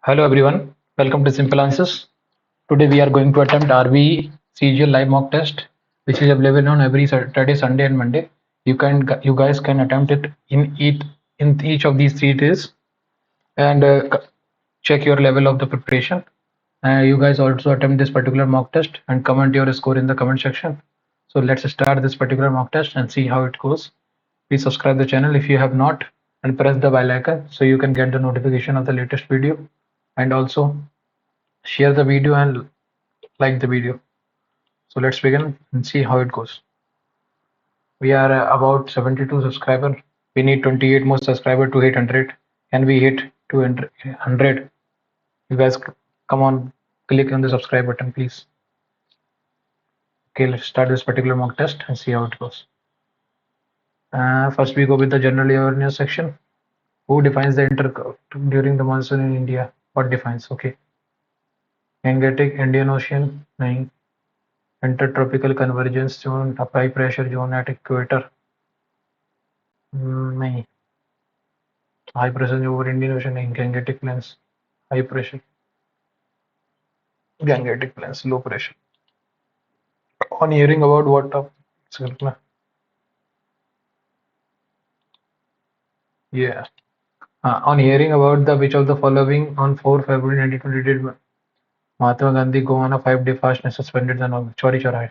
Hello everyone, welcome to Simple Answers. Today we are going to attempt RV CGL live mock test, which is available on every Saturday, Sunday, and Monday. You guys can attempt it in each of these 3 days and check your level of the preparation. You guys also attempt this particular mock test and comment your score in the comment section. So let's start this particular mock test and see how it goes. Please subscribe the channel if you have not and press the bell icon so you can get the notification of the latest video, and also share the video and like the video. So let's begin and see how it goes. We are about 72 subscribers. We need 28 more subscribers to hit 100. Can we hit 200? You guys come on, click on the subscribe button please. Okay, let's start this particular mock test and see how it goes. First we go with the general awareness section. Who defines the during the monsoon in India? What defines? Okay. Gangetic Indian Ocean? नहीं. Intertropical convergence zone, high pressure zone at equator? नहीं. High pressure over Indian Ocean नहीं. Gangetic plains, high pressure. Gangetic plains, low pressure. On hearing about what of yeah. On hearing about the which of the following on 4 February 1920 did Mahatma Gandhi go on a 5-day fast and suspended the Chori Chaurai?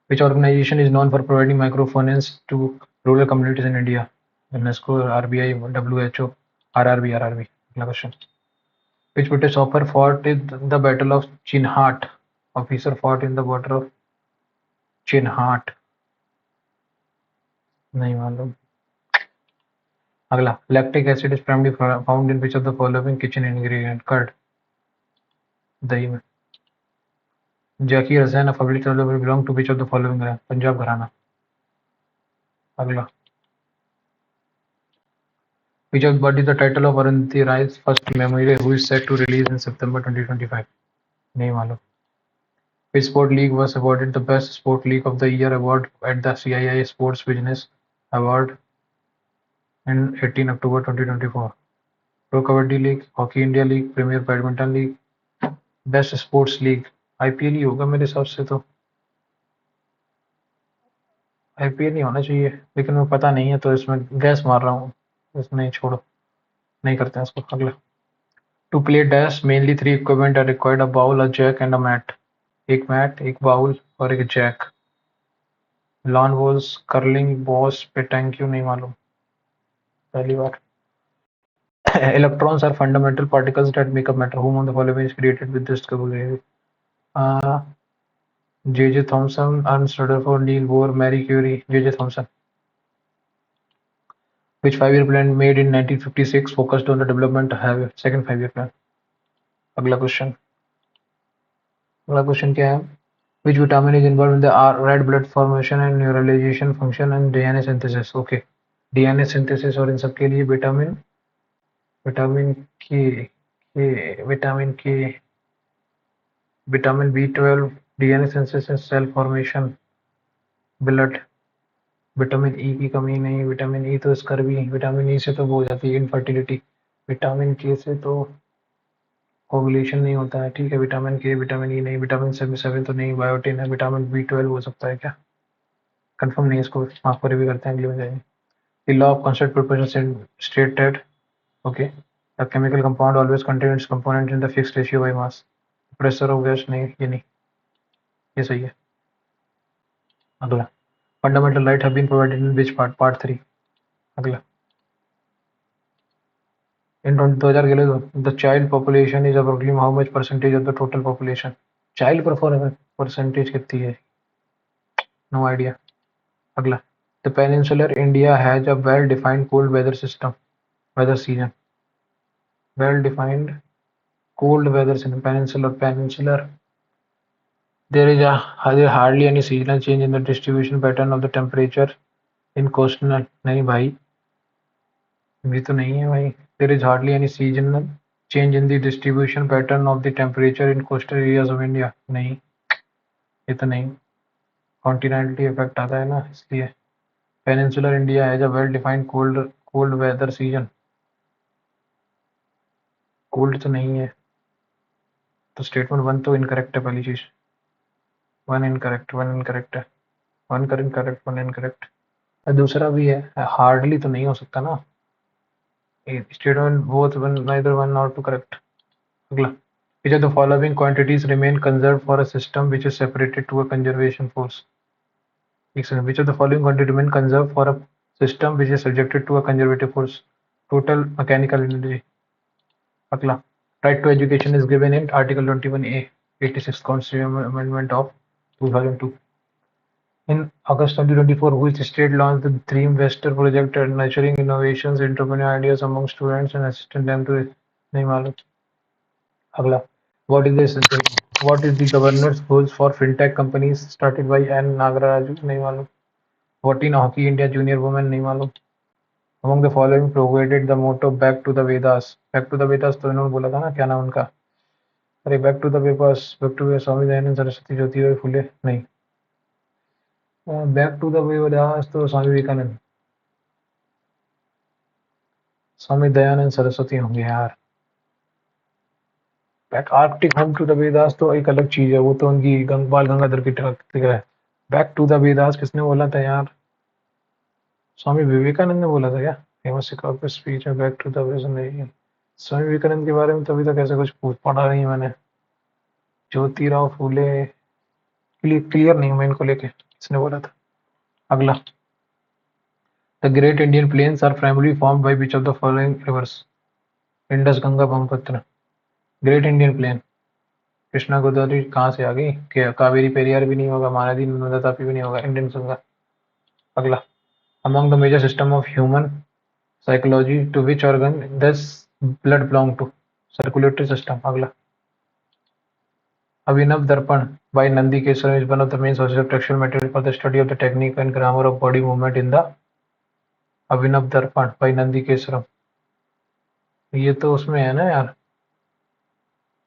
Which organization is known for providing microfinance to rural communities in India? UNESCO, RBI, WHO, RRB, RRB. Question. Which British officer fought in the Battle of Chinhat? Officer fought in the Battle of Chinhat. नहीं मालूम. अगला. Lactic acid is primarily found in which of the following kitchen ingredient? Curd. दही में. Zakir Hussain, a public servant, belong to which of the following? Punjab Gharana. अगला. What is the title of Arundhati Roy's first memoir, who is set to release in September 2025? नहीं मालूम. Which sport league was awarded the Best Sport League of the Year award at the CII Sports Business Award in 18 October 2024? Pro Kabaddi League, Hockey India League, Premier Badminton League, Best Sports League. IPL ही होगा मेरे हिसाब से तो. IPL नहीं होना चाहिए, लेकिन मैं पता नहीं है तो इसमें गैस मार रहा हूँ. इसमें छोड़ो, नहीं करते हैं इसको. अगला. To play dash, mainly 3 equipment are required: a bowl, a jack and a mat. एक मैट, एक बाउल और एक जैक. लॉन बॉल्स, कर्लिंग, बॉस, पेटैंक्यू नहीं मालूम, पहली बार. Electrons are fundamental particles that make up matter. Whom of the following is created with this discovery? J.J. Thomson, Ernst Rutherford, Neil Bohr, Marie Curie. J.J. Thomson. Which 5-year plan made in 1956 focused on the development of second 5-year plan? अगला question. अगला question क्या है? Which vitamin is involved in the red blood formation and neuralization function and DNA synthesis? Okay, DNA synthesis और इन सब के लिए vitamin के vitamin B12, DNA synthesis, cell formation, blood. Vitamin E की कमी नहीं. विटामिन ई तो स्कर्वी. विटामिन ई से तो वो हो जाती है इनफर्टिलिटी. विटामिन के से तो ओवुलेशन नहीं होता है. ठीक है, विटामिन के, विटामिन ई नहीं. विटामिन 7 तो नहीं. बायोटिन है. विटामिन B12 हो सकता है क्या? कंफर्म नहीं. इसको माफ पर भी करते हैं, अगले में जाएंगे. The law of constant proportion stated, okay, a chemical compound always contains its component in the fixed ratio by mass. Pressure of gas नहीं, ये नहीं, ये सही है. अगला. Fundamental light have been provided in which part? Part 3. अगला. In 2011, the child population is approximately how much percentage of the total population? Child percentage कितनी है? No idea. अगला. The peninsular India has a well-defined cold weather season. Well-defined cold weather season. Peninsular. There is hardly any seasonal change in the distribution pattern of the temperature in coastal. नहीं भाई, ये तो नहीं है भाई. There is hardly any seasonal change in the distribution pattern of the temperature in coastal areas of India. नहीं, ये तो नहीं. Continental effect आता है ना, इसलिए. Peninsular India has a well-defined cold weather season. Cold तो नहीं है, तो स्टेटमेंट 1 तो इनकरेक्ट है पहली चीज। 1 इनकरेक्ट, 1 इनकरेक्ट है, 1 इनकरेक्ट, 1 इनकरेक्ट। दूसरा भी है, हार्डली तो नहीं हो सकता ना, स्टेटमेंट बोथ वन नाइदर 1 और 2 करेक्ट। अगला, which of the following quantities remain conserved for a system which is separated to a conservation force? Which of the following quantities remain conserved for a system which is subjected to a conservative force? Total mechanical energy. अगला, right to education is given in Article 21A, 86th Constitutional Amendment of 2002. In August 2024, which state launched the Dream Vector project nurturing innovations, entrepreneurial ideas among students and assisting them to नहीं मालूम। अगला, what is the governor's goals for fintech companies started by N Nagaraju? नहीं मालूम। What in Hockey India Junior Women? नहीं मालूम। Among the following provided the motto Back to the Vedas? Back to the Vedas तो इन्होंने बोला था ना, क्या नाम उनका? अरे Back to the Vedas, Back to the Swami Dayanand Saraswati Jyotirao Phule नहीं, Back to the Vedas तो स्वामी विवेकानंद, स्वामी दयानंद सरस्वती होंगे यार। Back Arctic home to the Vedas तो एक अलग चीज है, वो तो उनकी बाल गंगाधर की तरह है। बैक टू द वेदास किसने बोला था यार? स्वामी विवेकानंद ने बोला था क्या? फेमस स्पीच में बैक टू द वेदास नहीं। स्वामी विवेकानंद के बारे में तो अभी तक ऐसा कुछ पढ़ा नहीं मैंने। ज्योतिराव फूले क्लियर नहीं मैं इनको लेके, किसने बोला था? अगला, the great Indian plains are primary formed by which of the following rivers? Indus, Ganga, Brahmaputra. Great Indian plain, Krishna Godavari कहाँ से आ गई? कावेरी पेरियार भी नहीं होगा, महानदी नर्मदा तापी भी नहीं होगा, इंडियन गंगा। अगला, among the major system of human psychology to which organ this blood belong to? Circulatory system. अगला, अभिनव दर्पण by Nandi Keswaram is one of the main sources of textual material for the study of the technique and grammar of body movement in the अभिनव दर्पण by Nandi केसरम। ये तो उसमें है ना यार,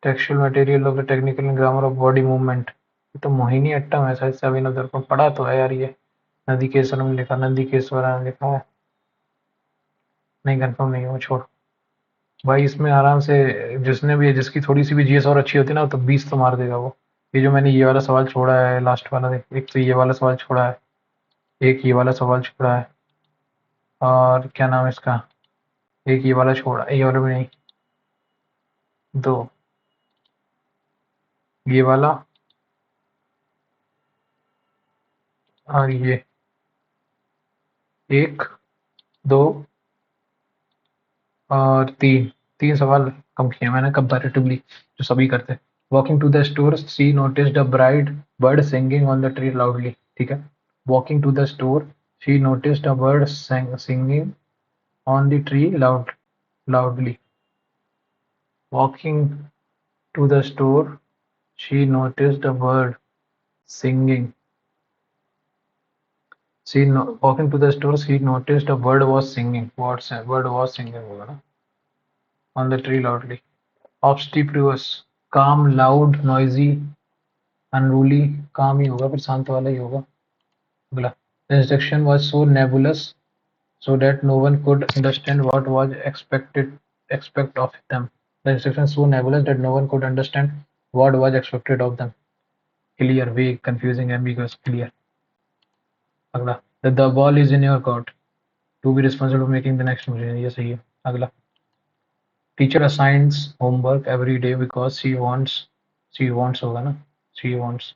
textual material of the technical and grammar of body movement. ये तो मोहिनी अट्टम है शायद से, अभिनव दर्पण पढ़ा तो है यार ये। नंदी केसरम लिखा, नंदी केसवरम लिखा है, नहीं कंफर्म नहीं हो, छोड़ भाई। इसमें आराम से जिसने भी, जिसकी थोड़ी सी भी जीएस और अच्छी होती है ना, तो 20 तो मार देगा वो। ये जो मैंने ये वाला सवाल छोड़ा है लास्ट वाला, एक तो ये वाला सवाल छोड़ा है, एक ये वाला सवाल छोड़ा है, और क्या नाम है इसका, एक ये वाला छोड़ा, ये वाला भी नहीं, दो ये वाला और ये, एक, दो और तीन, तीन सवाल कम किए मैंने कंपैरेटिवली जो सभी करते। Walking to the store she noticed a bright bird singing on the tree loudly. ठीक है, walking to the store she noticed a bird singing on the tree loudly. Walking to the store she noticed a bird singing. Walking to the store she noticed a bird was singing. Bird was singing होगा ना, on the tree loudly. Obstreperous, calm, loud, noisy, unruly, calm ही होगा, फिर शांत वाला ही होगा। अगला, the instruction was so nebulous so that no one could understand what was expect of them. The instruction so nebulous that no one could understand what was expected of them. Clear, vague, confusing, ambiguous, clear. अगला, the ball is in your court to be responsible for making the next move. ये सही है। अगला, teacher assigns homework every day because she wants होगा ना, she wants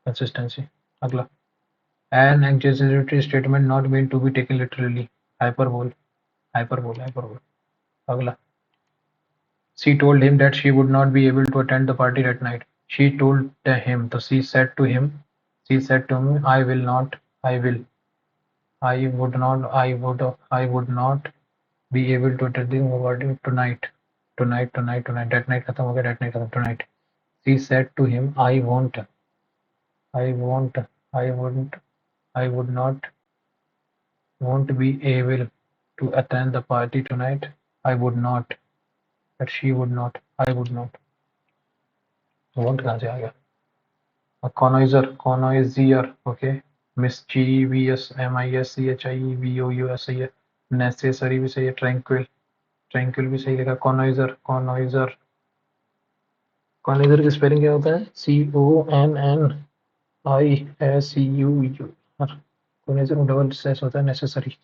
consistency. अगला, an exaggeratory statement not meant to be taken literally. Hyperbole. अगला, she told him that she would not be able to attend the party that night. She told him, so she said to him, I will not, I will, I would not be able to attend the party tonight. That night खत्म हो गया, that night खत्म, tonight. She said to him, I won't, I won't, I wouldn't, I would not, won't be able to attend the party tonight. I would not, that she would not, I would not. Won't कहाँ से आ गया? Connoisseur, okay. Mischievous, MISCHIEVOUS सही है, necessary भी सही है, tranquil, tranquil भी सही लिखा। कॉनोइजर, कॉनोइजर, कॉनोइजर की स्पेलिंग क्या होता है? CONNISEU। कॉनोइजर में डबल सेस होता है, नेसेसरी,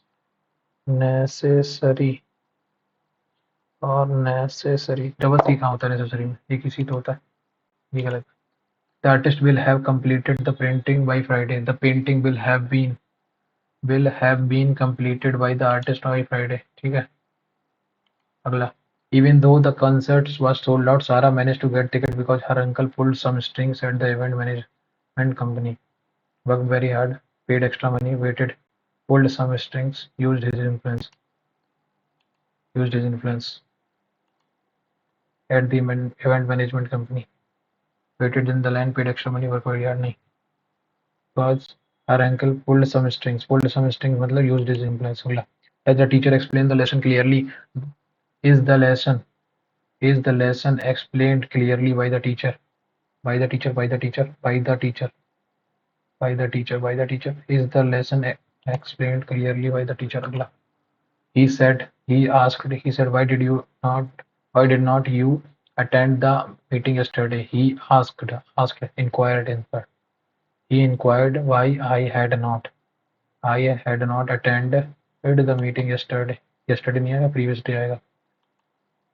नेसेसरी और नेसेसरी, डबल सी कहाँ होता है नेसेसरी में? एक ही सी तो होता है, ये गलत। The artist will have completed the painting by Friday. The painting will have been completed by the artist by Friday. ठीक है। अगला, even though the concert was sold out, Sarah managed to get tickets because her uncle pulled some strings at the event management company. Worked very hard, paid extra money, waited, pulled some strings, used his influence at the event management company. Waited in the line, paid extra money, worked very hard. नहीं, because her uncle pulled some strings. Pulled some strings मतलब used his influence. अगला, as the teacher explained the lesson clearly, is the lesson is the lesson explained clearly by the teacher? By the teacher, by the teacher, by the teacher, by the teacher, by the teacher. Is the lesson explained clearly by the teacher? अगला, he said, he said, why did not you attend the meeting yesterday? He inquired. He inquired why I had not attended the meeting yesterday. Yesterday नहीं आएगा, previous day आएगा.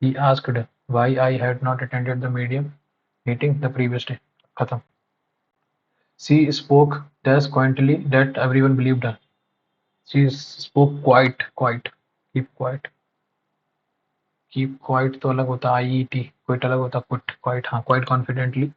He asked why I had not attended the meeting the previous day. खत्म. She spoke thus quietly that everyone believed her. She spoke quiet. Keep quiet. Keep quiet तो अलग होता है, IET. Quite अलग होता है, quiet. हाँ, quite confidently.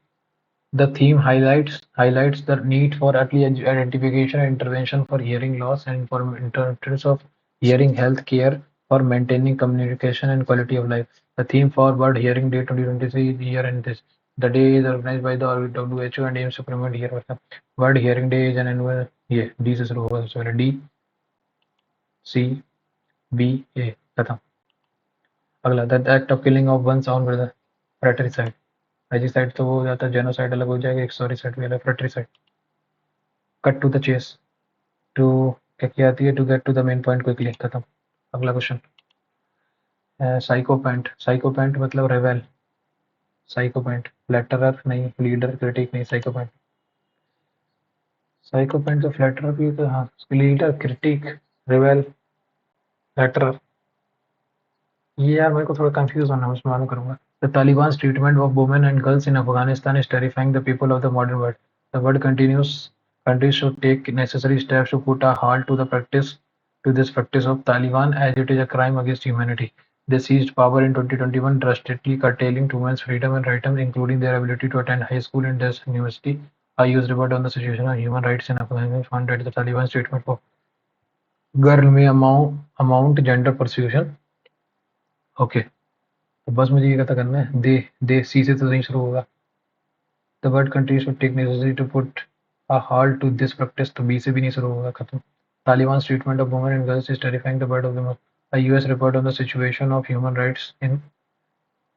The theme highlights the need for early identification and intervention for hearing loss and for terms of hearing health care for maintaining communication and quality of life. The theme for World Hearing Day 2023 is year and this. The day is organized by the WHO and aims to promote hearing. World Hearing Day is an annual. ये D से शुरू होगा सबसे पहले, D C B A खत्म. अगला, the act of killing of one's own brother, fratricide. Regicide तो वो हो जाता है, जेनोसाइड अलग हो जाएगा, एक सॉरीसाइड भी अलग, fratricide. Cut to the chase, टू क्या आती है, to get to the main point quickly, खत्म. अगला क्वेश्चन, साइकोपेंट मतलब रेबेल. साइकोपेंट, फ्लैटरर नहीं, लीडर, क्रिटिक नहीं, साइकोपेंट. साइकोपेंट तो फ्लैटरर भी तो, हाँ, लीडर, क्रिटिक, रेबेल, फ्लैटरर. ये यार मेरे को थोड़ा कंफ्यूज होना, मैं मालूम करूंगा. The Taliban's treatment of women and girls in Afghanistan is terrifying the people of the modern world. The world countries should take necessary steps to put a halt to this practice of Taliban, as it is a crime against humanity. They seized power in 2021, drastically curtailing women's freedom and rights, including their ability to attend high school and university. A US report on the situation of human rights in Afghanistan found that the Taliban's treatment of girl may amount gender persecution. Okay. तो बस मुझे ये पता करना है, दे सी से तो नहीं शुरू होगा. The world countries should take necessary to put a halt to this practice, तो बी से भी नहीं शुरू होगा, खत्म. Taliban's treatment of women and girls is terrifying the world of the most. A US report on the situation of human rights in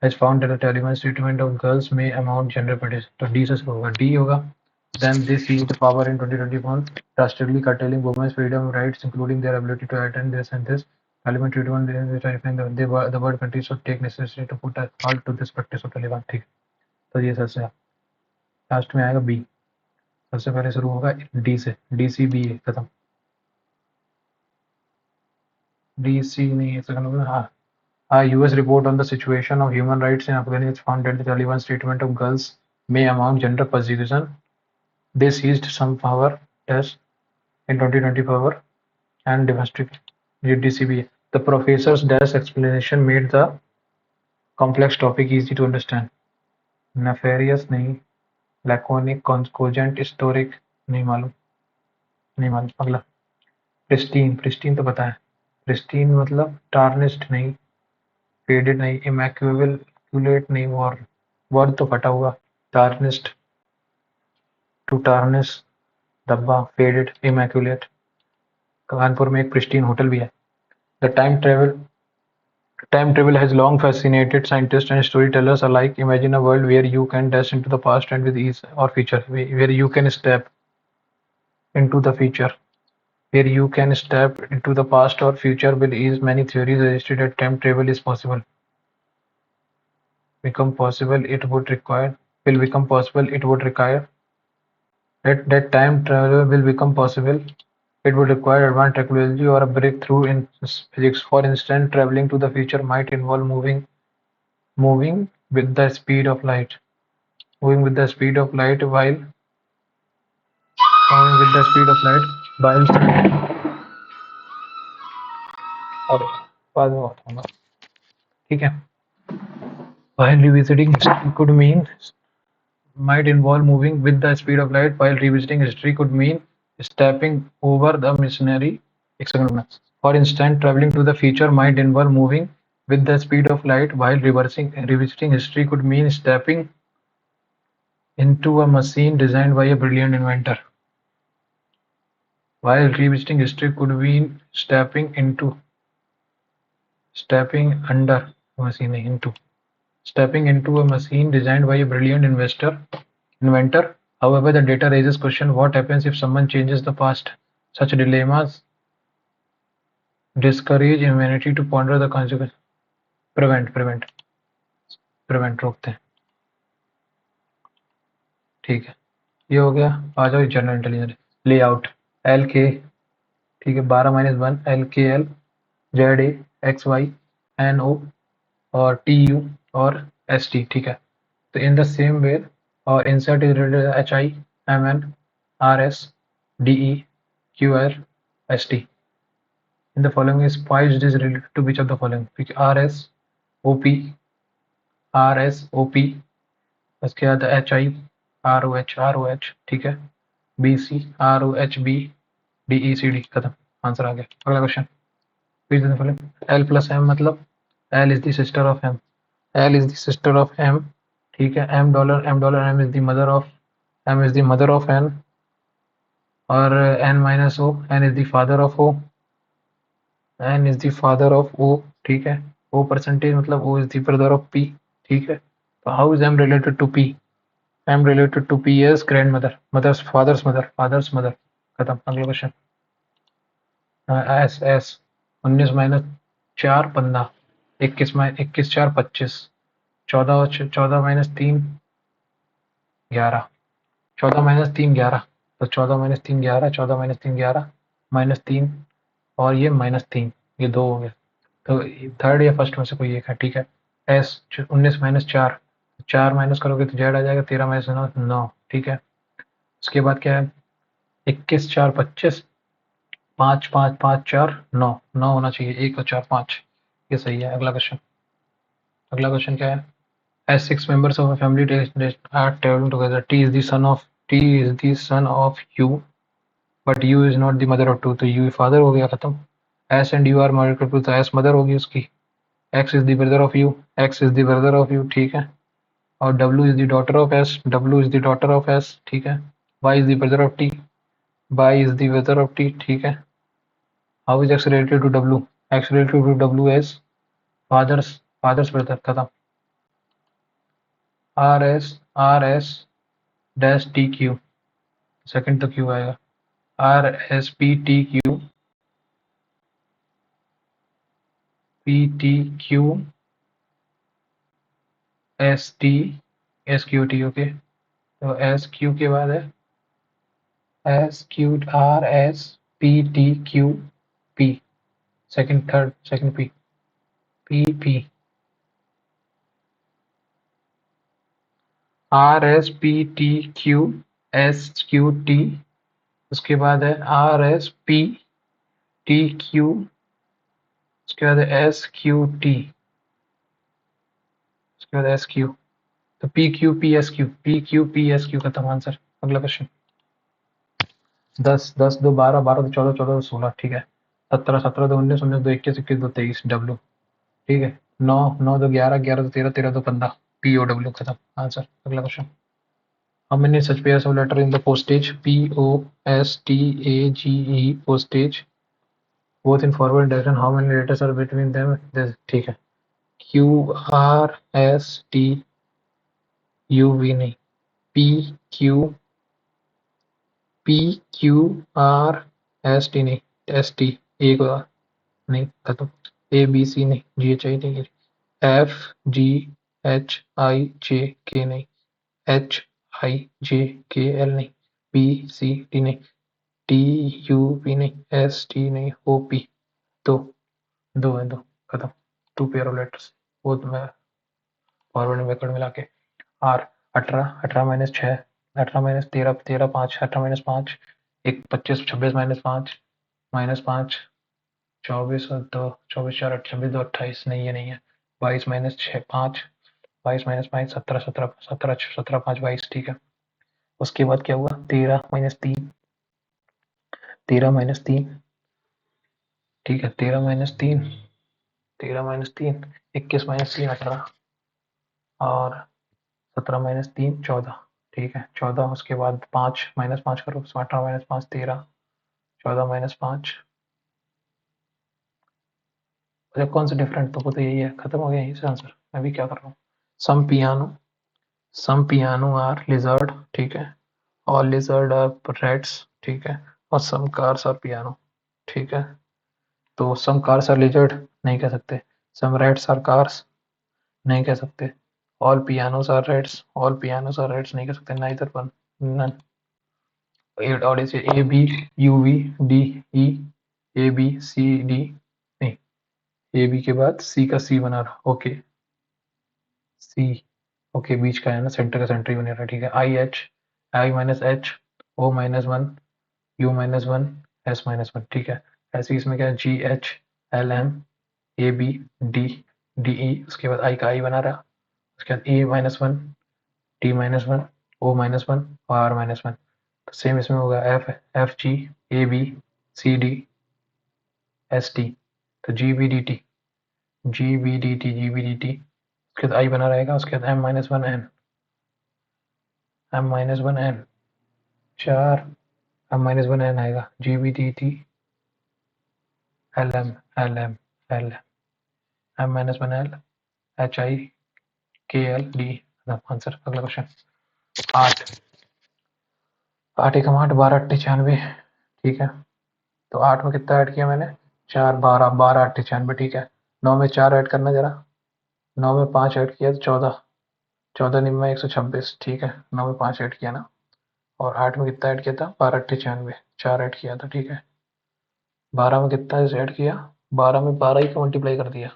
has found that the Taliban's treatment of girls may amount gender prejudice. तो D से शुरू होगा, D होगा. Then they seized the power in 2021, drastically curtailing women's freedom rights, including their ability to attend this and this. Taliban treatment is terrifying the world countries should take necessary to put a halt to this practice of Taliban. ठीक, तो ये सबसे last में आएगा B. सबसे पहले शुरू होगा डी से, डी सी बी ए, खत्म. डी सी नहीं, सेकंड होगा. हाँ, a US report on the situation of human rights in Afghanistan found that the Taliban's treatment of girls may amount gender persecution. They seized some power tests in 2024 and demonstrated DCB. The professor's dash explanation made the complex topic easy to understand. Nefarious नहीं, laconic, cogent, historic नहीं मालूम. अगला, pristine तो पता है. Pristine मतलब tarnished नहीं, faded नहीं, इमैक्युलेट नहीं, वर्ड तो फटा हुआ. टार्निश्ड, टू टार्निश, डब्बा, फेडेड, इमैक्युलेट. कानपुर में एक प्रिस्टीन होटल भी है. The Time travel has long fascinated scientists and storytellers alike. Imagine a world where you can dash into the past and with ease, or future, where you can step into the future where you can step into the past or future will ease many theories suggested that time travel is possible. Become possible, it would require will become possible. It would require that time travel will become possible. It would require advanced technology or a breakthrough in physics. For instance, traveling to the future might involve moving with the speed of light. Moving with the speed of light while moving with the speed of light while और बाद में बताऊंगा ठीक है while revisiting history could mean might involve moving with the speed of light while revisiting history could mean stepping over the missionary for instance traveling to the future might involve moving with the speed of light while revisiting history could mean stepping into a machine designed by a brilliant inventor while revisiting history could mean stepping under a machine into stepping into a machine designed by a brilliant inventor. However, the data raises question: what happens if someone changes the past? Such dilemmas discourage humanity to ponder the consequences. prevent रोकते हैं ठीक है ये हो गया आ जाओ general intelligence layout L के ठीक है 12-1 L K L Z A X Y N O और टी यू और एस टी ठीक है तो इन द सेम वे और insert is related to HI, MN, RS, DE, QR, ST. In the following is poised is related to which of the following? RS, OP, RS, OP, उसके बाद HI, ROH, ROH ठीक है BC, ROH, B, DE, CD खत्म answer आ गया अगला question फिर the following L plus M मतलब L is the sister of M. L is the sister of M ठीक है M dollar M is the mother of N और N minus O N is the father of O N is the father of O ठीक है O percentage मतलब O is the brother of P ठीक है तो how is M related to P M related to P is grandmother father's mother खत्म अगला question S 19 minus 4 15 21 4 25 14 minus 3 11 14 minus 3 11 तो 14 minus 3 11 14 minus 3 11 minus 3 और ये माइनस 3 ये 2 हो गया तो थर्ड या फर्स्ट में से कोई एक है ठीक है एस 19 माइनस 4 4 माइनस करोगे तो जेड आ जाएगा 13 माइनस 9 ठीक है उसके बाद क्या है 21 4 25 5 5 5 4 9 9 होना चाहिए 1 और 4 5 ये सही है अगला क्वेश्चन क्या है as 6 members of a family are traveling together T is the son of U but U is not the mother of two तो U father हो गया खत्म S and U are married couple तो S mother होगी उसकी X is the brother of U ठीक है और W is the daughter of S ठीक है Y is the brother of T ठीक है how is X related to W X related to W as father's brother खत्म RS dash TQ second तो Q आएगा RSPTQ PTQ SQT ओके तो SQ के बाद है SQ RSPTQ P second P PP RSPTQ SQT उसके बाद है RSPTQ उसके बाद है SQT उसके बाद SQ तो PQPSQ खत्म आंसर अगला क्वेश्चन 10 10 2 12 12 2 14 14 2 16 ठीक है 17 17 2 19 19 2 21 21 2 23 W ठीक है 9 9 2 11 11 2 13 13 2 15 POW खत्म आंसर अगला question How many such pairs of letter in the postage POSTAGE postage both in forward direction how many letters are between them ठीक है QRSTUV नहीं PQRST नहीं एस टी ए का नहीं खत्म, ए बी सी नहीं, जी एच आई नहीं, एफ जी एच आई जे के नहीं, एच आई जे के एल नहीं, पी सी टी नहीं, टी यू पी नहीं, एस टी नहीं, ओ पी। दो दो है, दो खत्म। टू पेयर ऑफ लेटर्स, वो तो मैं फॉरवर्ड में बैकवर्ड मिला के। आर 18, 18 माइनस 6, 18 माइनस 13, 13 5, 18 माइनस 5, एक 25, 26 माइनस 5, -5, 24 और 2, 24 4 26 2 28, नहीं ये नहीं है। 22 माइनस 6 5, 22 माइनस 5 17, 17 17 17 5 22, ठीक है। उसके बाद क्या हुआ, 13 माइनस 3, 13 माइनस 3, ठीक है, 13 माइनस 3, 13 माइनस 3, 21 माइनस 3 18, और 17 माइनस 3 14, ठीक है 14। उसके बाद 5 माइनस 5 करो, 18 माइनस 5 13, 14 माइनस 5, अच्छा कौन सा डिफरेंट, तो यही है, खत्म हो गया यही से आंसर। मैं भी क्या कर रहा हूँ, some piano, some piano are lizard, ठीक है, और लिजर्ड आर रैट्स, ठीक है, और सम कार्स आर पियानो, ठीक है। तो सम कार्स आर लिजर्ड नहीं कह सकते, सम रैट्स आर कार्स नहीं कह सकते, all pianos are rats, all pianos are rats नहीं कह सकते, नाइदर वन, नन। और इसे A B U V D E, A B C D नहीं, ए बी के बाद सी का सी बना रहा, ओके सी, ओके बीच का है ना, सेंटर का सेंटर ही बने रहा, ठीक है। I H, I minus H, O minus one, U minus one, S minus one, ठीक है। ऐसे इसमें क्या है, G H L M A B D D E, उसके बाद आई का आई बना रहा, उसके बाद A minus one, T minus one, O minus one और आर माइनस वन। तो सेम इसमें होगा, F F G A B C D S T, तो जी B D T, G B D T, G B D T, उसके बाद I बना रहेगा, उसके बाद M minus one N, M minus one N, चार एम माइनस वन एन आएगा, G B D T L M L M L M minus one L H I K L D, answer. अगला question, आठ, आठ एकम आठ, 12 8 96, ठीक है। तो 8 में कितना ऐड किया मैंने, 4 12, 12 8 96, ठीक है। 9 में 4 ऐड करना जरा, 9 में 5 ऐड किया तो 14, 14 निम्न 126, ठीक है। 9 में 5 ऐड किया ना, और 8 में कितना ऐड किया था, 12 8 96, 4 ऐड किया था, ठीक है। 12 में कितना ऐड किया, 12 में 12 ही का मल्टीप्लाई कर दिया,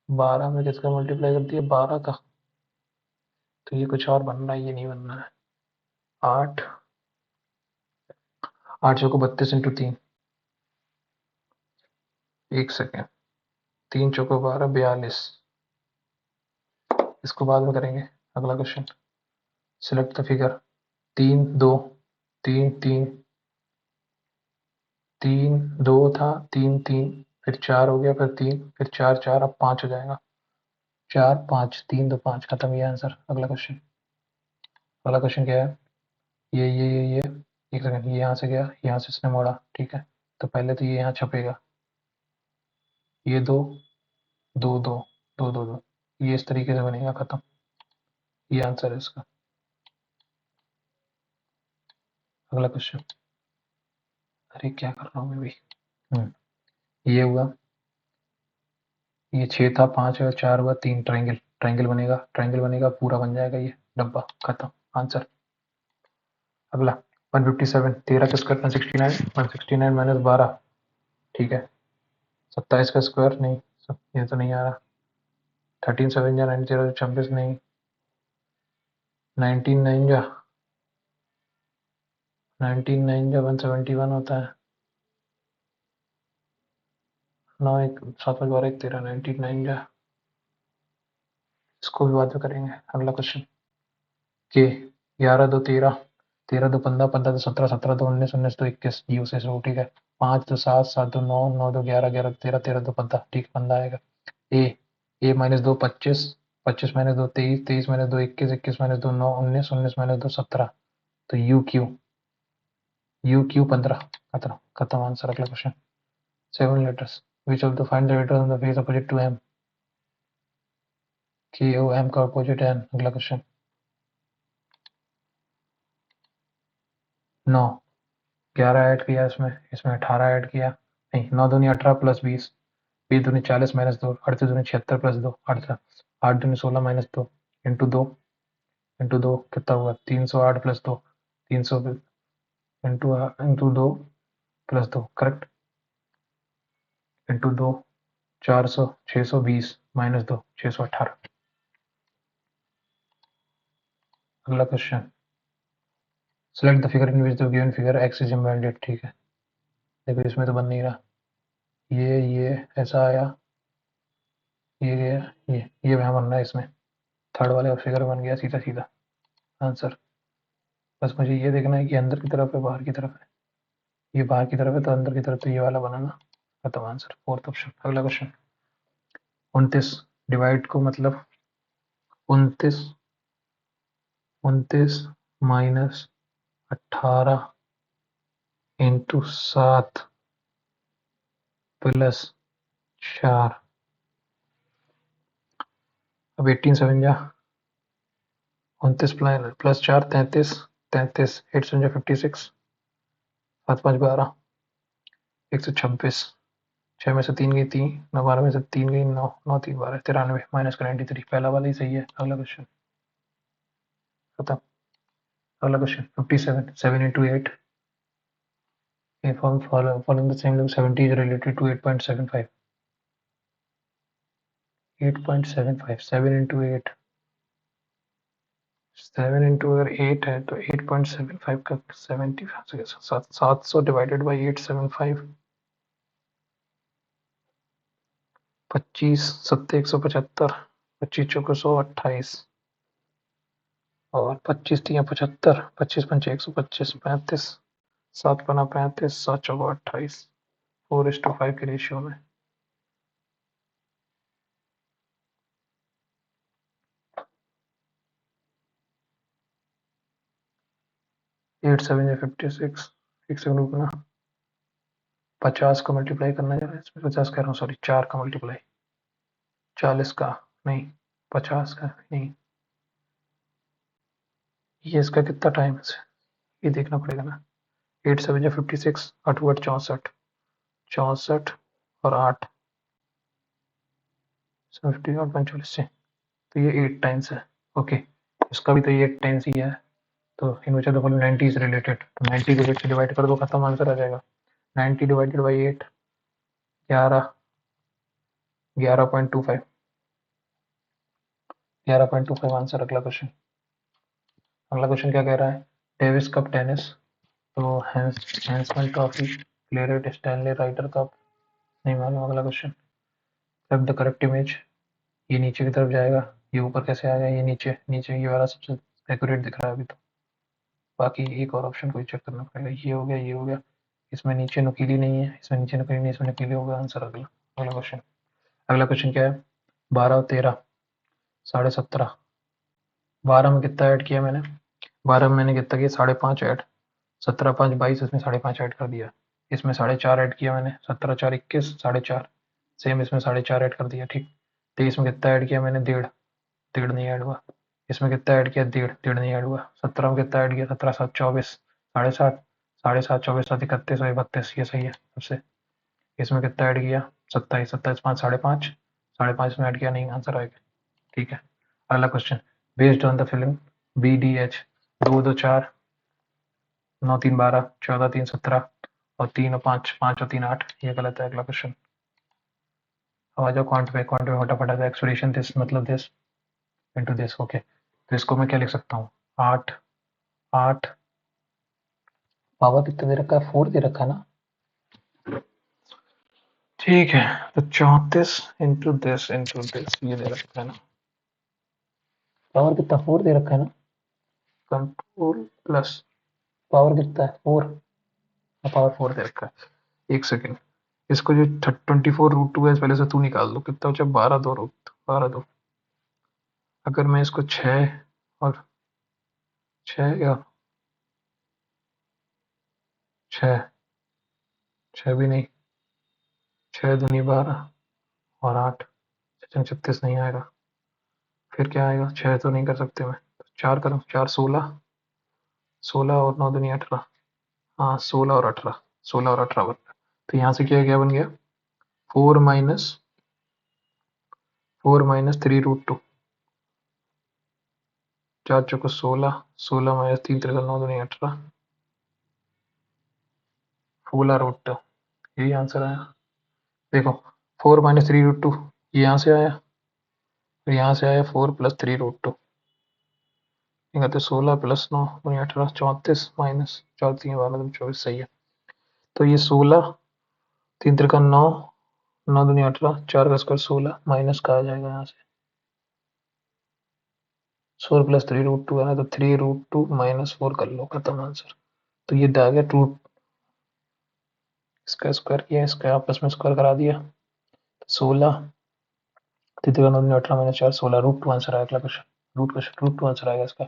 12 में किसका मल्टीप्लाई कर दिया, 12 का। तो ये कुछ और बनना है, ये नहीं बनना है। 8, 8 चौको 32 इंटू 3, एक सेकेंड, 3 चौको 12 42, इसको बाद में करेंगे। अगला क्वेश्चन, सिलेक्ट द फिगर, 3 2, 3 3, 3 2 था, 3 3, फिर 4 हो गया, फिर 3, फिर 4 4, अब 5 हो जाएगा, 4 5 3 2 5, खत्म, ये आंसर। अगला क्वेश्चन, अगला क्वेश्चन क्या है, ये एक सेकंड, ये यहाँ से गया, यहाँ से इसने मोड़ा, ठीक है। तो पहले तो ये यहाँ छपेगा, ये दो दो दो दो दो दो, ये इस तरीके से बनेगा, खत्म, ये आंसर है इसका। अगला क्वेश्चन, अरे क्या कर रहा हूँ मैं भी, ये हुआ, ये 6 था, 5 और 4 हुआ, 3, ट्रायंगल, ट्रायंगल बनेगा, ट्रायंगल बनेगा, पूरा बन जाएगा ये डब्बा, खत्म, आंसर। अगला 157, 13 का स्क्वायर 169, 169 माइनस 12, ठीक है। 27 का स्क्वायर नहीं, ये तो नहीं आ रहा। 13 7 जा 9 0 26 नहीं, 19 9 जा 19 9 जा 171 होता है, 9 1 7 5 12 1 13, 19 9 जा, इसको भी बाद में करेंगे। अगला क्वेश्चन, के 11 2 13, 13 2 15, 15 2 17, 17 2 19, 19 2 21, जीरो से शुरू, ठीक है। 5 2 7, 7 2 9, 9 2 11, 11 13, 13 2 15, ठीक, 15 आएगा। A, A minus 2 25, 25 minus 2 23, 23 minus 2 21, 21 minus 2 9 19, 19 minus 2 17, तो यू क्यू, यू क्यू 15, खत्म, खत्म आंसर। अगला question, 7 letters, which of the find the letters on the face opposite to M, K O M का अपोजिट एन। अगला question, 9, 11 add किया इसमें, इसमें 18 add किया, नहीं 9 दूनी 18 प्लस 20, 20 दूनी 40 माइनस 2, 38 दूनी 76 प्लस 2, 8 दूनी 16 माइनस 2 इंटू 2, इंटू 2 कितना हुआ 308 plus 2, 300 into into 2 plus 2 correct, into 2 400, 620 minus 2 618। अगला question, select the figure in which the given figure x is embedded. ठीक है, देखो इसमें तो बन नहीं रहा, ये ऐसा आया, ये गया, ये वहाँ बन रहा है इसमें, थर्ड वाले फिगर बन गया सीधा सीधा आंसर। बस मुझे ये देखना है कि अंदर की तरफ है बाहर की तरफ है, ये बाहर की तरफ है तो अंदर की तरफ तो ये वाला बनाना, खत्म आंसर, फोर्थ ऑप्शन। अगला क्वेश्चन, 29 डिवाइड को मतलब 29, 29 माइनस 18 इंटू 7 प्लस 4, अब 18 7 जा 29 प्लस 4 33, 33 8 7 जा 56, 7 5 12, 126, 6 में से 3 गई 3, 9 12 में से 3 गई 9, 9 3 12 93 माइनस का 93, पहला वाला ही सही है। अगला क्वेश्चन खत्म। अगला question 57 7 into 8, if following the same level 70 is related to 8.75, 8.75 7 into 8, 7 into अगर 8 है तो 8.75 का 70 700 डिवाइडेड बाई 875, 25 सत्ते 175, 25 चौको 128 और 25 तिया 75, 25 पंचे 125, 35, 7 पना 35, 7 चौको 28, 4:5 के रेशियो में। 8 7 या 56, एक सेकंड रुकना, 50 को मल्टीप्लाई करना जा रहा है इसमें, 50 कह रहा हूँ सॉरी, 4 का मल्टीप्लाई, 40 का नहीं, 50 का नहीं, ये इसका कितना टाइम है ये देखना पड़ेगा ना। 8 7 या 56, 8 8 64, 64 और 8 50 और 45 से, तो ये 8 टाइम्स है। ओके, इसका भी तो ये 8 टाइम्स ही है, तो in which of the following 90 is related, तो 90 को 8 से डिवाइड कर दो, खत्म, आंसर आ जाएगा। 90 डिवाइडेड बाई 8 11, 11.25, 11.25 आंसर। अगला क्वेश्चन, अगला क्वेश्चन क्या कह रहा है, डेविस कप टेनिस, तो हैंसमैन trophy, claret Stanley Ryder Cup, नहीं मालूम। अगला question, select the correct image, ये नीचे की तरफ जाएगा, ये ऊपर कैसे आ गया, ये नीचे, नीचे ये वाला सबसे एक्यूरेट दिख रहा है अभी तो, बाकी एक और ऑप्शन को चेक करना पड़ेगा। ये हो गया, ये हो गया, इसमें नीचे नुकीली नहीं है, इसमें नीचे नुकीली नहीं, इसमें नुकीली होगा आंसर। अगला अगला क्वेश्चन, अगला क्वेश्चन क्या है, 12 और 13 17.5, 12 में कितना ऐड किया मैंने, 12 में मैंने कितना किया 5.5 ऐड, 17 5 22, इसमें 5.5 ऐड कर दिया, इसमें 4.5 ऐड किया मैंने, 17 4 21, 4.5 सेम, इसमें 4.5 ऐड कर दिया। ठीक, 23 में कितना ऐड किया मैंने, 1.5, 1.5 नहीं ऐड हुआ, इसमें कितना ऐड किया 1.5, 1.5 नहीं ऐड हुआ, 17 में कितना ऐड किया 17 7 24, 7.5, 7.5 24 7 31 और 32, ये सही है सबसे। इसमें कितना ऐड किया 27, 27 5 5.5, 5.5 में ऐड किया नहीं, आंसर आएगा। ठीक है, अगला question, based on the film B D H, 2 2 4, 9 3 12, 14 3 17 और 3 और 5, 5 और 3 8, ये गलत है। अगला क्वेश्चन, अब आ जाओ क्वांट में फटाफट है, एक्सप्रेशन दिस मतलब दिस इंटू दिस। ओके, तो इसको मैं क्या लिख सकता हूँ, 8 8, पावर कितना दे रखा है, 4 दे रखा है ना। ठीक है, तो 34 इंटू दिस ये दे रखा है ना, पावर कितना 4 दे रखा है ना, कंट्रोल प्लस पावर कितना है 4, पावर 4 दे रखा है। एक सेकेंड, इसको जो 24 √2 है पहले से तू निकाल दो, कितना हो 12 2 रूट 12 2, अगर मैं इसको 6 और 6 या 6, 6 भी नहीं, 6 दूनी 12 और 8, 36 नहीं आएगा, फिर क्या आएगा, 6 तो नहीं कर सकते मैं, 4 करूँ, 4 16, 16 और 9 दूनी 18, हाँ 16 और 18, 16 और 18 बन गया। तो यहाँ से क्या क्या बन गया, 4 - 3√2, 4 चौको 16, 16 - 3 3 9 2 18, 16√2, यही आंसर आया। देखो 4 - 3√2 ये यहाँ से आया, तो यहाँ से आया 4 + 3√2, ठीक है। तो 16 + 9 दूनी 18, 34 माइनस 4 3 12 24, सही है। तो ये 16, 3 3 9, 9 दूनी 18, 4 का स्क्वायर 16, माइनस का आ जाएगा यहाँ से 4 + 3√2 है ना, तो 3√2 - 4 कर लो, खत्म आंसर। तो ये आ गया रूट, इसका स्क्वायर किया, इसका आपस में स्क्वायर करा दिया, 16, 3 3 9 18 - 4 16, √2 आंसर आया। अगला क्वेश्चन, √2 आंसर आएगा इसका।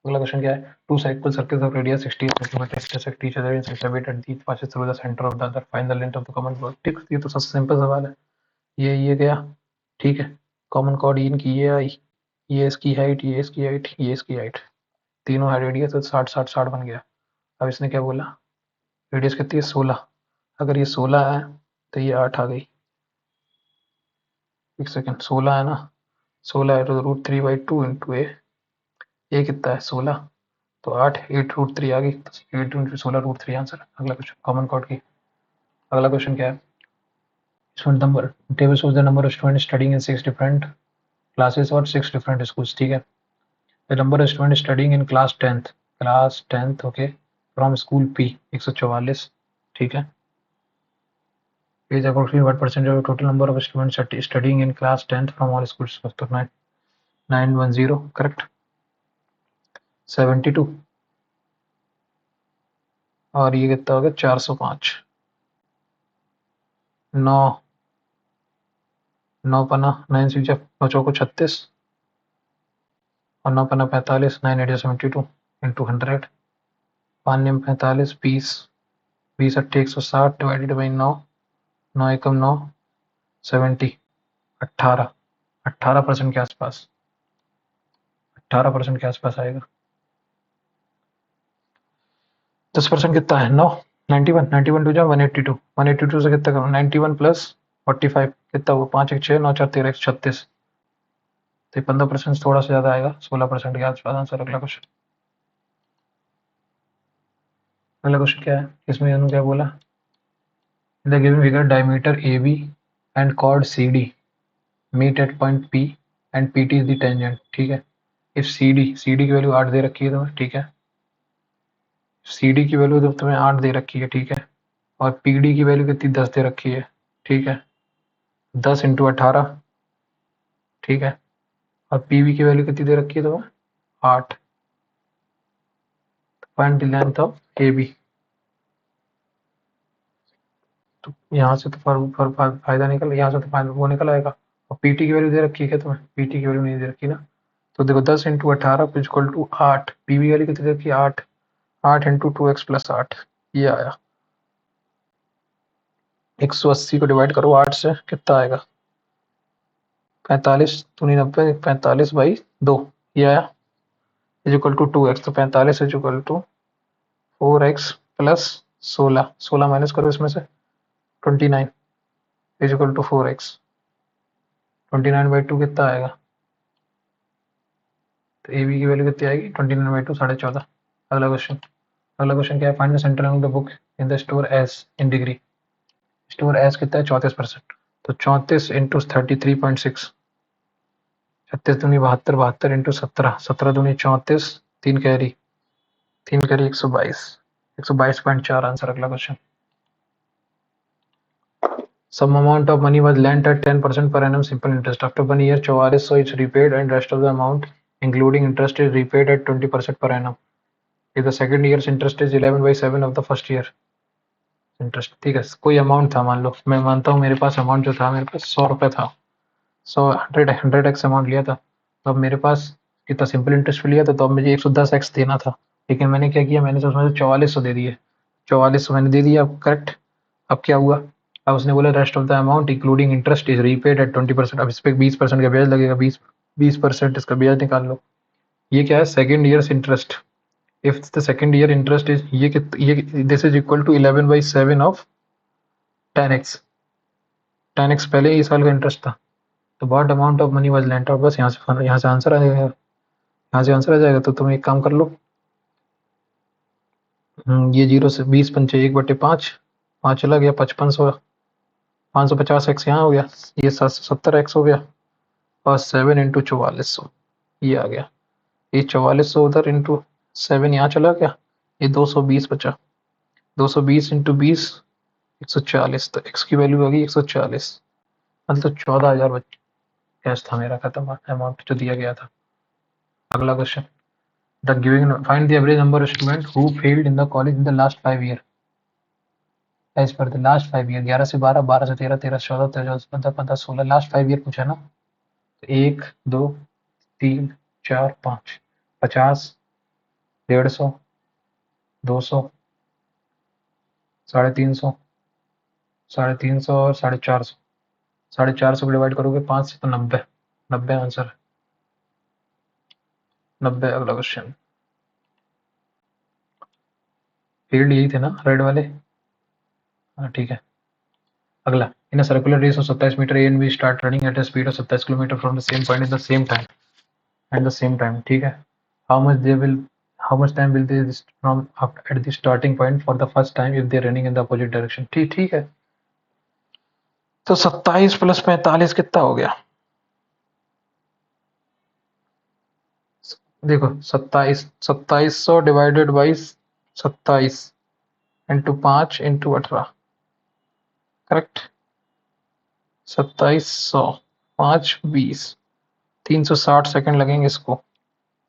अगला क्वेश्चन क्या है, two cycle circles of radius 68 centimetre intersect each other in such a way that each passes through the center of the other, find the length of the common chord। ठीक, ये तो सबसे simple सवाल है। ये गया, ठीक है। कॉमन कॉर्ड इनकी ये आई, ये इसकी हाइट, ये इसकी हाइट, ये इसकी हाइट, तीनों हाइट रेडियस तो 60 60 60 बन गया। अब इसने क्या बोला, रेडियस कितनी है 16, अगर ये 16 है तो ये 8 आ गई। एक सेकेंड, 16 है ना, 16 है तो √3/2 इंटू ए कितना है 16, तो 8 8√3 आ गई, 8 इंटू 16 √3 आंसर। अगला क्वेश्चन कॉमन कॉर्ड की, अगला क्वेश्चन क्या है, student number table shows the number of students studying in 6 different classes or 6 different schools, ठीक है। The number of students studying in class 10th okay from school P 144, ठीक है, is approximately what percentage of the total number of students studying in class 10th from all schools, तो 910 correct, 72, और ये कितना हो गया 405, 9 9 पना 9 से 9 चौको 36, और 9 पना 45, 9 8 72 इंटू 100, 5 9 45, 20 20 8 160 डिवाइडेड बाई 9, 9 एकम 9, 70, 18, 18% के आसपास, 18% के आसपास आएगा। 10% कितना है 9, 91, 91 टू जा 182, 182 से कितना करूँ 91 + 45 कितना हुआ 5 1 6 9 4 13 136, तो 15% थोड़ा सा ज्यादा आएगा, 16% के आसपास आंसर। अगला क्वेश्चन, अगला क्वेश्चन क्या है, इसमें इन्होंने क्या बोला, the given figure diameter AB and chord CD meet at point P and PT is the tangent, ठीक है। इफ CD की वैल्यू 8 दे रखी है तुम्हें, ठीक है, CD की वैल्यू तो तुम्हें 8 दे रखी है, ठीक है, और PD की वैल्यू कितनी 10 दे रखी है, ठीक है, 10 इंटू 18, ठीक है, और PV की वैल्यू कितनी दे रखी है तुम्हें 8, find the length of AB, तो यहाँ से तो फायदा निकल, यहाँ से तो फायदा वो निकल आएगा। और PT की वैल्यू दे रखी है तुम्हें, PT की वैल्यू नहीं दे रखी ना, तो देखो 10 into 18 equal to 8, PV value कितनी दे रखी है 8, 8 इंटू 2x + 8, ये आया। 180 को डिवाइड करो 8 से, कितना आएगा 45 दूनी 90, 45/2, ये आया, इज इक्वल टू 2x, तो 45 is equal to 4x + 16, 16 minus करो इसमें से 29 इज इक्वल टू 4x, 29/2 कितना आएगा, तो AB की वैल्यू कितनी आएगी 29/2 14.5। अगला क्वेश्चन, अगला क्वेश्चन क्या है, find the centre of the book in the store S in degree, store S कितना है 34%, तो 34 इंटू 33.6, 36 दूनी 72, 72 इंटू 17, 17 दूनी 34, 3 कैरी 122, 122.4 आंसर। अगला question, some amount of money was lent at 10% per annum simple interest, after 1 year 44 so it's repaid and rest of the amount including interest is repaid at 20% per annum, if the second year's interest is 11/7 of the first year interest, ठीक है। कोई amount था, मान लो मैं मानता हूँ मेरे पास amount जो था, मेरे पास 100 रुपये था, 100x अमाउंट लिया था, तो अब मेरे पास कितना सिंपल इंटरेस्ट लिया था, तो अब मुझे 110x देना था, लेकिन मैंने क्या किया, मैंने तो उसमें से 4400 दे दिए, 4400 मैंने दे दिया, करेक्ट। अब क्या हुआ, अब उसने बोला rest of the amount including interest is repaid at 20%, अब इस पर 20% का ब्याज लगेगा, 20% इसका ब्याज निकाल लो। ये क्या है second years interest, if the second year interest is ये this is equal to 11/7 of 10x। 10x पहले ही साल का इंटरेस्ट था। तो what amount of money was lent out, बस यहाँ से आंसर आ जाएगा, यहाँ से आंसर आ जाएगा। तो तुम एक काम कर लो, ये 0 से 20 पंचे 1/5, 5 चला गया, 5500, 550x यहाँ हो गया, ये 70x हो गया, और 7 इंटू 4400 ये आ गया। ये 4400 उधर इंटू 7 यहाँ चला गया, ये 220 बचा। 220 इंटू 20 140, तो x की वैल्यू आ गई 140, मतलब 14,000 कैश था मेरा, खत्म अमाउंट जो दिया गया था। अगला question, the giving find the average number of student who failed in the college in the last 5 year as per the last 5 year. 11 से 12, 12 से 13, 13 से 14, 13 से 15, 15 से 16, लास्ट 5 ईयर पूछा ना। तो 1 2 3 4 5, 50, 150, 200, 350, 350 और 450। 450 को डिवाइड करोगे 5 से तो 90, 90 आंसर है, 90। अगला क्वेश्चन, फील्ड यही थे ना रेड वाले, हाँ ठीक है। अगला, in a circular race of 27 metre A and B start running at a speed of 27 kilometre from the same point in the same time at the same time, ठीक है। How much they will how much time will they from at the starting point for the first time if they are running in the opposite direction. ठीक ठीक है। तो 27 plus 45 कितना हो गया? देखो 2700 divided by 27 into 5 into 18, correct. 2700, 5 20, 360 second लगेंगे इसको।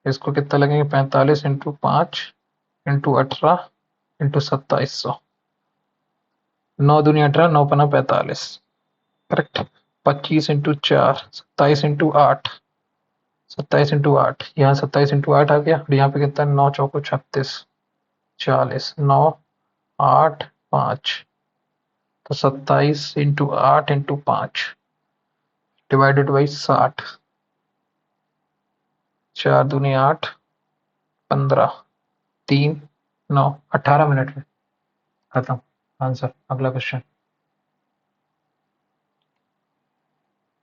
इसको कितना लगेंगे? 45 इंटू 5 इंटू 18 इंटू 2700, 9 दूनी 18, 9 पना 45, करेक्ट। 25 इंटू 4, 27 इंटू 8, 27 इंटू 8, यहाँ 27 इंटू 8 आ गया, और यहाँ पे कितना? 9 चौको 36, 40, 9 8 5, तो 27 इंटू 8 इंटू 5 डिवाइडेड बाई 60, 4 दूनी 8, 15, 3 9, 18 मिनट में खत्म आंसर। अगला question,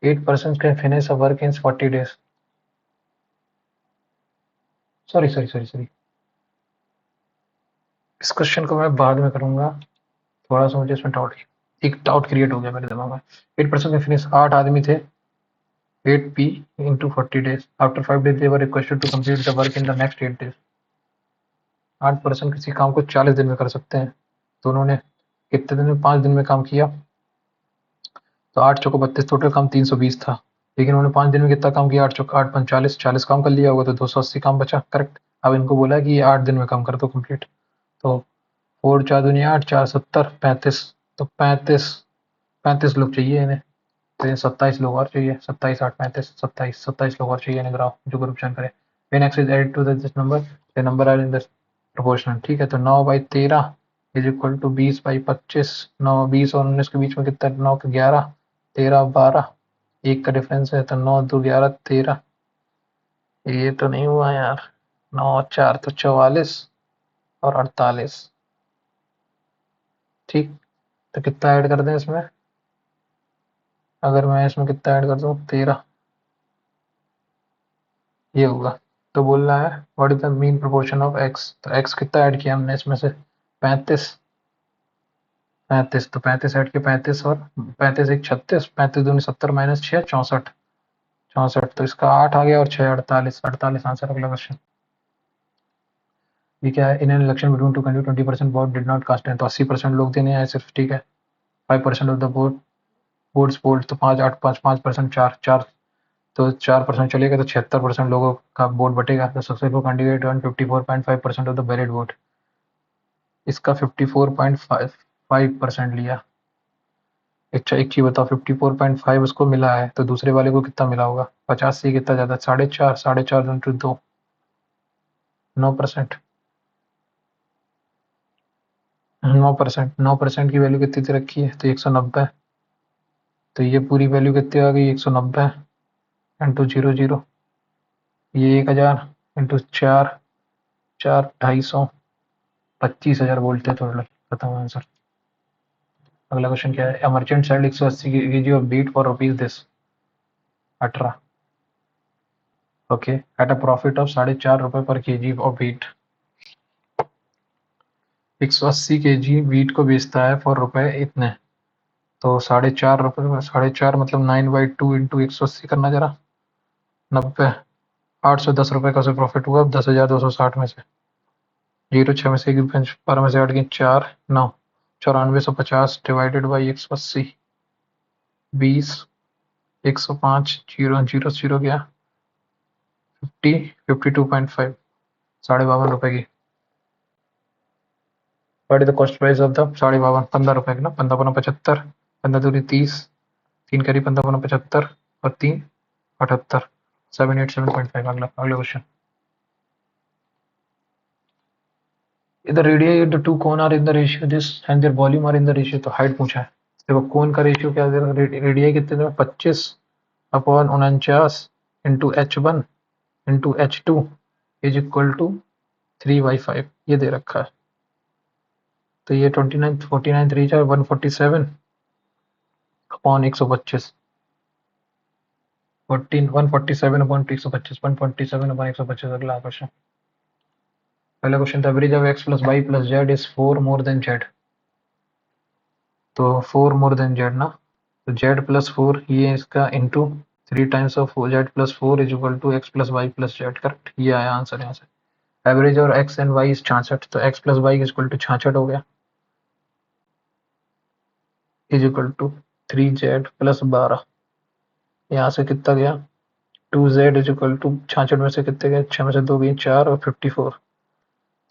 8% can finish a work in 40 days। Sorry, इस क्वेश्चन को मैं बाद में करूंगा, थोड़ा सा मुझे इसमें डाउट क्रिएट हो गया मेरे दिमाग में। 8% में फिनिश, 8 आदमी थे, 8p into 40 days, after 5 days they were requested to complete the work in the next 8 days। 8% किसी काम को 40 दिन में कर सकते हैं, तो उन्होंने कितने दिन में? 5 दिन में काम किया, तो 8 चौको 32, टोटल काम 320 था, लेकिन उन्होंने 5 दिन में कितना काम किया? 8 चौका 8 5 40, 40 काम कर लिया होगा, तो 280 काम बचा, करेक्ट। अब इनको बोला कि ये 8 दिन में काम कर दो कंप्लीट, तो 4 4 दुनिया 8, 4 70, 35, तो 35 लोग चाहिए इन्हें, तो ये 27 लोग और चाहिए, 27 8 35, 27 लोग और चाहिए इन्हें ग्राफ जो ग्रुप चयन करे। when x is added to this number, the number are in this proportional, ठीक है। तो 9/13 इज इक्वल टू 20/25, 9 20 और 19 के बीच में कितना? 9 के 11, 13 12, एक का डिफरेंस है, तो 9 2 11 13, ये तो नहीं हुआ यार, 9 4 तो 44 और 48, ठीक। तो कितना ऐड कर दें इसमें? अगर मैं इसमें कितना ऐड कर दूं? 13, ये होगा। तो बोल रहा है what is the mean proportion of x, तो एक्स कितना ऐड किया हमने इसमें से? 35, 35, तो 35 ऐड किया, 35 और 35 एक 36, 35 दूनी 70 माइनस 6 64, 64, तो इसका 8 आ गया, और 6 48, 48 आंसर। अगला क्वेश्चन, ये क्या है? In an election between two candidate 20% vote did not cast, तो 80% लोग देने आए सिर्फ, ठीक है। 5% ऑफ द वोट्स पोल्ड, तो 5 8 5 5%, 4 4, तो 4% चलेगा, तो 76% लोगों का वोट बटेगा। The successful candidate earn 54.5% of the valid vote, इसका 54.5% लिया। अच्छा एक चीज बताओ, 54.5 उसको मिला है, तो दूसरे वाले को कितना मिला होगा? 50 से कितना ज्यादा? 4.5, 4.5 इंटू 2, 9%। 9%, 9% की वैल्यू कितनी दे रखी है? तो 190, तो ये पूरी वैल्यू कितनी आ गई? 190 इंटू 00, ये 1000 इंटू 4, 4 250 25,000 बोलते तो खत्म आंसर। अगला क्वेश्चन क्या है? A merchant sold 180 kg of beet for rupees this 18, okay, at a profit of 4.5 रुपए per kg of beet. 180 kg beet को बेचता है फॉर रुपए इतने, तो 4.5 रुपए, 4.5 मतलब 9/2 इंटू 180 करना जरा, 90, 810 रुपए का से प्रॉफिट हुआ। 10,260 में से 0 6 में से 1 12 में से 8 की 4 9, 9450 डिवाइडेड बाई 180, 20, 105, 0 0 0 गया 50, 52.5, 52.5 की। What is the cost price of the 52, 15 रुपए की ना, 15 15 दूरी 30, 3 करी 15 75 और 3 78, 787.5। अगला अगला question, the radii of the two cone are in the ratio this and their volume are in the ratio, तो हाइट पूछा है। देखो कोन का रेशियो क्या दे रहा है, रेडियाई कितने दे रहा है, 25/49 into H1 into H2 is equal to 3/5, ये दे रखा है। तो ये 29 49 3 4 147 अपॉन 125, 147 अपॉन 125, 147 अपॉन 125। अगला क्वेश्चन, पहला question, the average of x plus Y plus z is 4 more than z, तो 4 मोर देन जेड ना, तो जेड प्लस 4 ये इसका into 3 times of Z plus 4 is equal to x plus Y plus Z, correct, ये आया answer यहाँ से। Average और एक्स एंड वाई इज 66, तो X plus Y is equal to 66 हो गया, is equal to 3z plus 12, यहाँ से कितना गया 2z इज इक्वल टू 66 में से कितने गए, 6 में से 2 गई 4 और 54,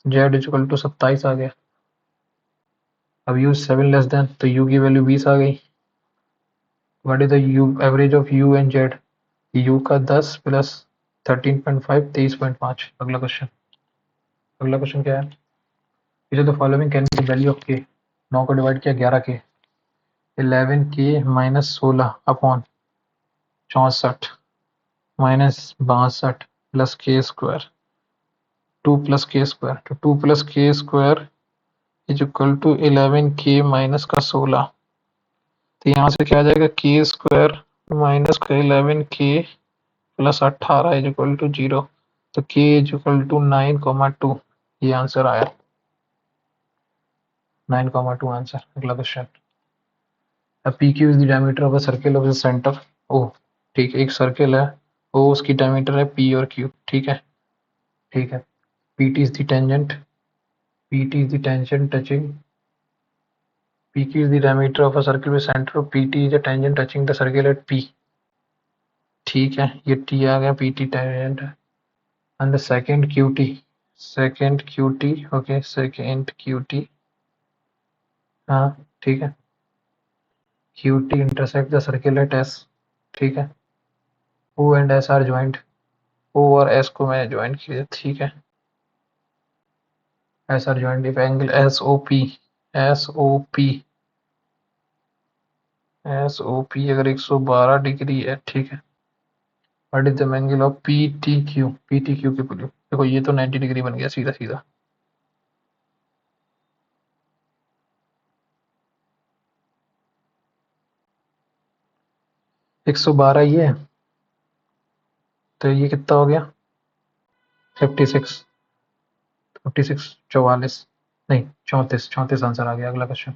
z इज इक्वल टू 27 आ गया। अब u 7 लेस देन, तो u की वैल्यू 20 आ गई। What is the u average of u and z, u का 10 प्लस 13.5 23.5। अगला क्वेश्चन, अगला क्वेश्चन क्या है, is the following can be value of k, 9 को डिवाइड किया 11k, 11k minus 16 upon 64 minus 62 plus k square, 2 plus k square, तो 2 plus k square is equal to 11k minus का 16, तो यहाँ से क्या आ जाएगा के स्क्वायर माइनस का 11k plus 18 is equal to 0, तो k इज इक्वल टू 9,2, ये आंसर आया 9,2 आंसर। अगला question, P Q is the diameter of a circle of the centre O, ठीक है, एक सर्किल है ओ, उसकी डायमीटर है पी और क्यू, ठीक है, ठीक है। PT is the tangent, PT is the tangent touching, PQ is the diameter of a circle with center, PT is the tangent touching the circle at P, ठीक है, ये T आ गया, PT tangent है। and the second QT, second QT, okay, second QT, हाँ ठीक है, QT intersect the circle at S, ठीक है, O and S are joined, O और S को मैंने ज्वाइन किया, ठीक है, S are joined if angle SOP, SOP, SOP अगर 112 डिग्री है, ठीक है, what is the angle of PTQ, PTQ की वैल्यू देखो, ये तो 90 डिग्री बन गया सीधा सीधा, एक सौ बारह ये है, तो ये कितना हो गया 56, 56 44, नहीं 34, 34 आंसर आ गया। अगला क्वेश्चन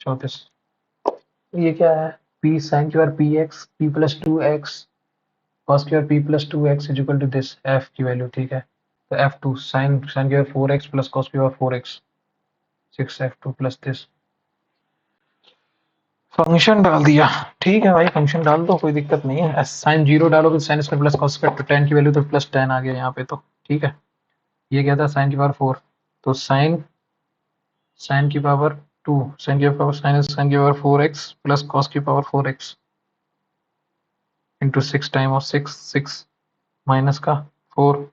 34, ये क्या है, P sin Q R P x P plus two x cos Q R P plus two x is equal to this, F की वैल्यू, ठीक है, तो F2 sin Q R 4x plus cos Q R 4x 6F2 plus this, function डाल दिया, ठीक है भाई, function डाल दो, कोई दिक्कत नहीं है। साइन जीरो डालोगे तो sine square plus cos square, तो टेन की वैल्यू तो प्लस 10 आ गया यहाँ पे, तो ठीक है। ये क्या था साइन की पावर 4, तो साइन साइन की पावर 2, साइन की पावर साइन की पावर 4x प्लस कॉस की power 4x into 6 time of 6 minus का 4,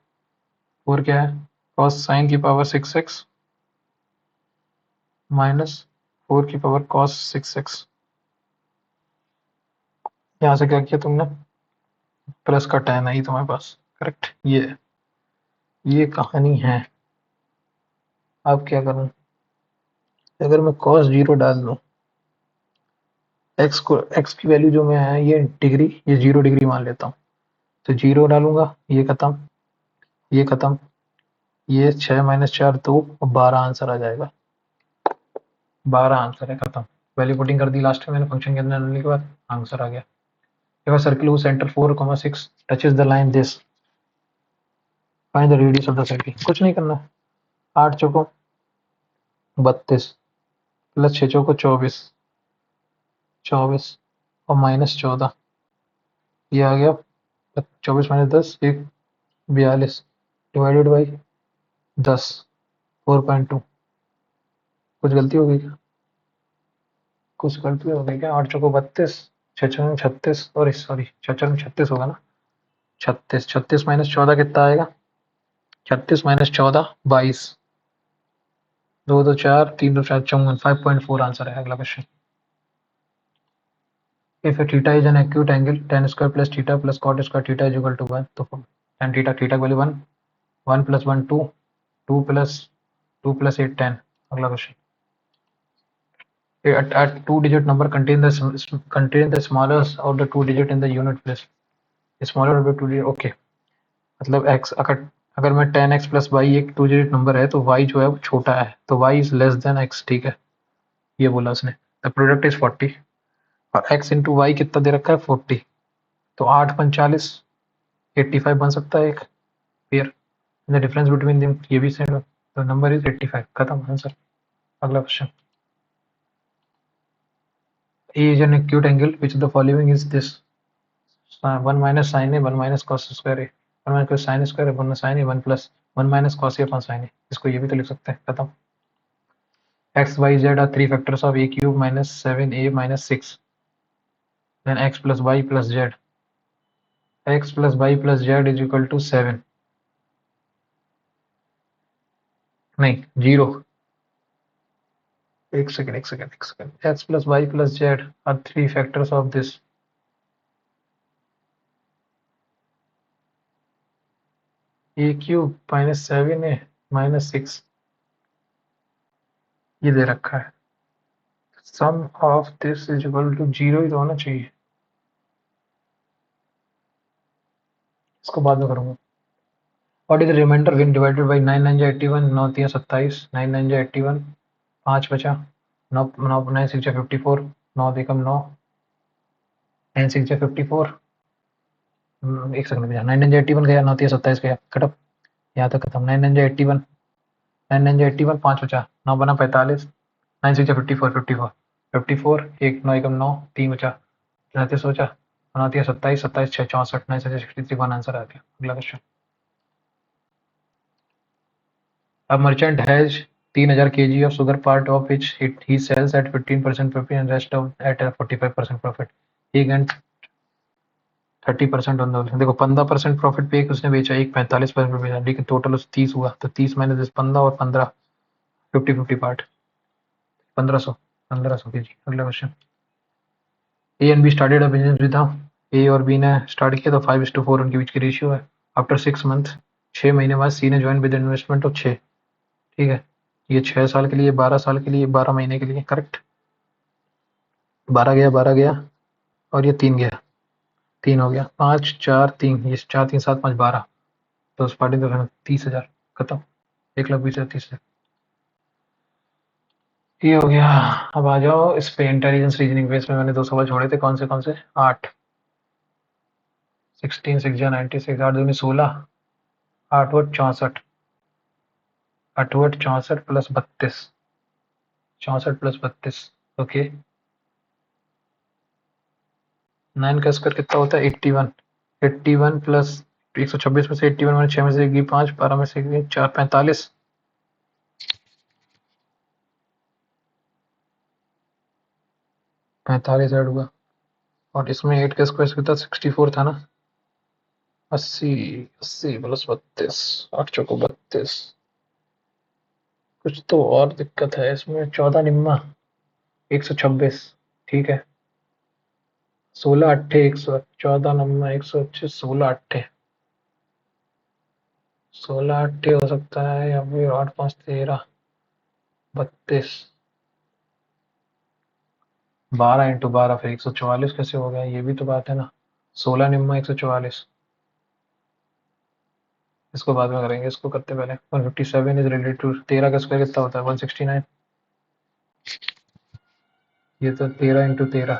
4 क्या है कॉस साइन की पावर 6x माइनस 4 की पावर कॉस 6x, यहाँ से क्या किया तुमने, प्लस का 10 है ही तुम्हारे पास, करेक्ट, ये ये कहानी है। अब क्या करूं, अगर मैं cos 0 डाल दूं, x की वैल्यू जो मैं है ये डिग्री, ये 0 डिग्री मान लेता हूँ, तो 0 डालूंगा, ये खत्म, ये खत्म, ये 6 - 4 2 और 12 आंसर आ जाएगा। 12 आंसर है, खत्म। वैल्यू पुटिंग कर दी लास्ट में मैंने फंक्शन के अंदर डालने के बाद, आंसर आ गया। Circle whose centre 4, 6 touches the line this, find the radius of the circle. कुछ नहीं करना, 8 चौको 32 प्लस 6 चौको 24, 24 और -14, ये आ गया 24 - 10 एक 42 डिवाइडेड बाई 10 4.2। कुछ गलती हो गई क्या? कुछ गलती हो गई क्या? 8 चौको 32, 6 36 और सॉरी 6 36 होगा ना, 36 36 -14 कितना आएगा? 36 -14 22, 2 2 4 3 2 4 54, 5.4 आंसर है। अगला question. If a theta is an acute angle, tan square plus theta plus cot square theta is equal to 1, तो tan theta की वैल्यू 1, 1 + 1 2, 2 + 2 + 8 10। अगला question. At two digit number contain the smallest of the two digit in the unit place. Smaller of the two digit, okay. मतलब x, अगर अगर मैं tan x + y एक two digit number है तो y जो है वो छोटा है, तो y is less than x, ठीक है, ये बोला उसने। द प्रोडक्ट इज 40 और x इंटू वाई कितना दे रखा है 40, तो 8 × 45 85 बन सकता है एक pair. The difference between them, ये भी सेम है, तो नंबर इज 85, खत्म आंसर। अगला question. A is an acute angle which the following is this: 1 - sin A, 1 - cos square A, 1 - sin square, 1 sin A, 1 + 1 - cos A upon sin A। इसको ये भी तो लिख सकते हैं, खत्म। x y z are three factors of a³ - 7a - 6, then x + y + z, x + y + z is equal to 7, नहीं 0, एक second x + y + z are three factors of this a³ - 7a - 6, ये दे रखा है। Sum of this is equal to 0 ही तो होना चाहिए, इसको बाद में करूंगा। What is the remainder when divided by 9 9 81, 9 3 27, 9 9 81, 5 बचा, 9 9 9 6 54, 9 एकम 9, 9 6 54, एक सेकंड में 9 9 81 गया, 9 3 27 गया, कट ऑफ यहाँ तक खत्म। 9 9 81, 9 9 81, 5 बचा, 9 बना 45, 9 6 54 54 54, 1 9 एकम 9, 3 बचा, 37 बचा, 9 3 27, 27 6 64, 9 6 63, 1 आंसर आ गया। अगला question. A merchant has 3000 kg of sugar, part of which he sells at 15% profit and rest of at a 45% profit. He gained 30% on the, देखो 15% प्रॉफिट पे एक उसने बेचा, एक 45% पे बेचा, लेकिन टोटल उस 30 हुआ, तो 30 - 15 और 15 50-50 पार्ट, 1500 kg। अगला question. A and B started a business with, A और बी ने स्टार्ट किया तो 5:4 उनके बीच की रेशियो है। आफ्टर 6 मंथ, 6 महीने बाद सी ने ज्वाइन विद इन्वेस्टमेंट ऑफ 6, ठीक है, ये 6 साल के लिए, 12 साल के लिए, 12 महीने के लिए, करेक्ट। 12 गया, 12 गया और ये 3 गया, 3 हो गया, 5 4 3, ये 4 3 7 5 12, तो उस पार्टी तो 30,000, खत्म। 1,20,000 30,000, ये हो गया। अब आ जाओ इस पे, इंटेलिजेंस रीजनिंग पे। इसमें मैंने 2 सवाल छोड़े थे, कौन से 8, 16 6 जा 96, 8 दूनी 16, 8 8 64, 8 8 64 प्लस 32, 64 प्लस 32, ओके। 9 का स्क्वायर कितना होता है 81, 81 प्लस 126 में से 81 मैंने 6 में से गई 5, 12 में से गई 4, 45, 45 ऐड हुआ। और इसमें 8 का स्क्वायर कितना 64 था ना, 80, 80 प्लस 32, 8 चौको 32। कुछ तो और दिक्कत है इसमें, 14 निम्मा 126, ठीक है, 16 अट्ठे 100, 14 निम्मा 125, 16 अट्ठे 16 8 हो सकता है या फिर 8 5 13 32 12 इंटू 12 फिर 144 कैसे हो गया, ये भी तो बात है ना। 16 निम्मा 144, इसको बाद में करेंगे, इसको करते पहले। 157 इज रिलेटेड टू 13 का स्क्वायर कितना होता है 169। ये तो 13 इंटू 13,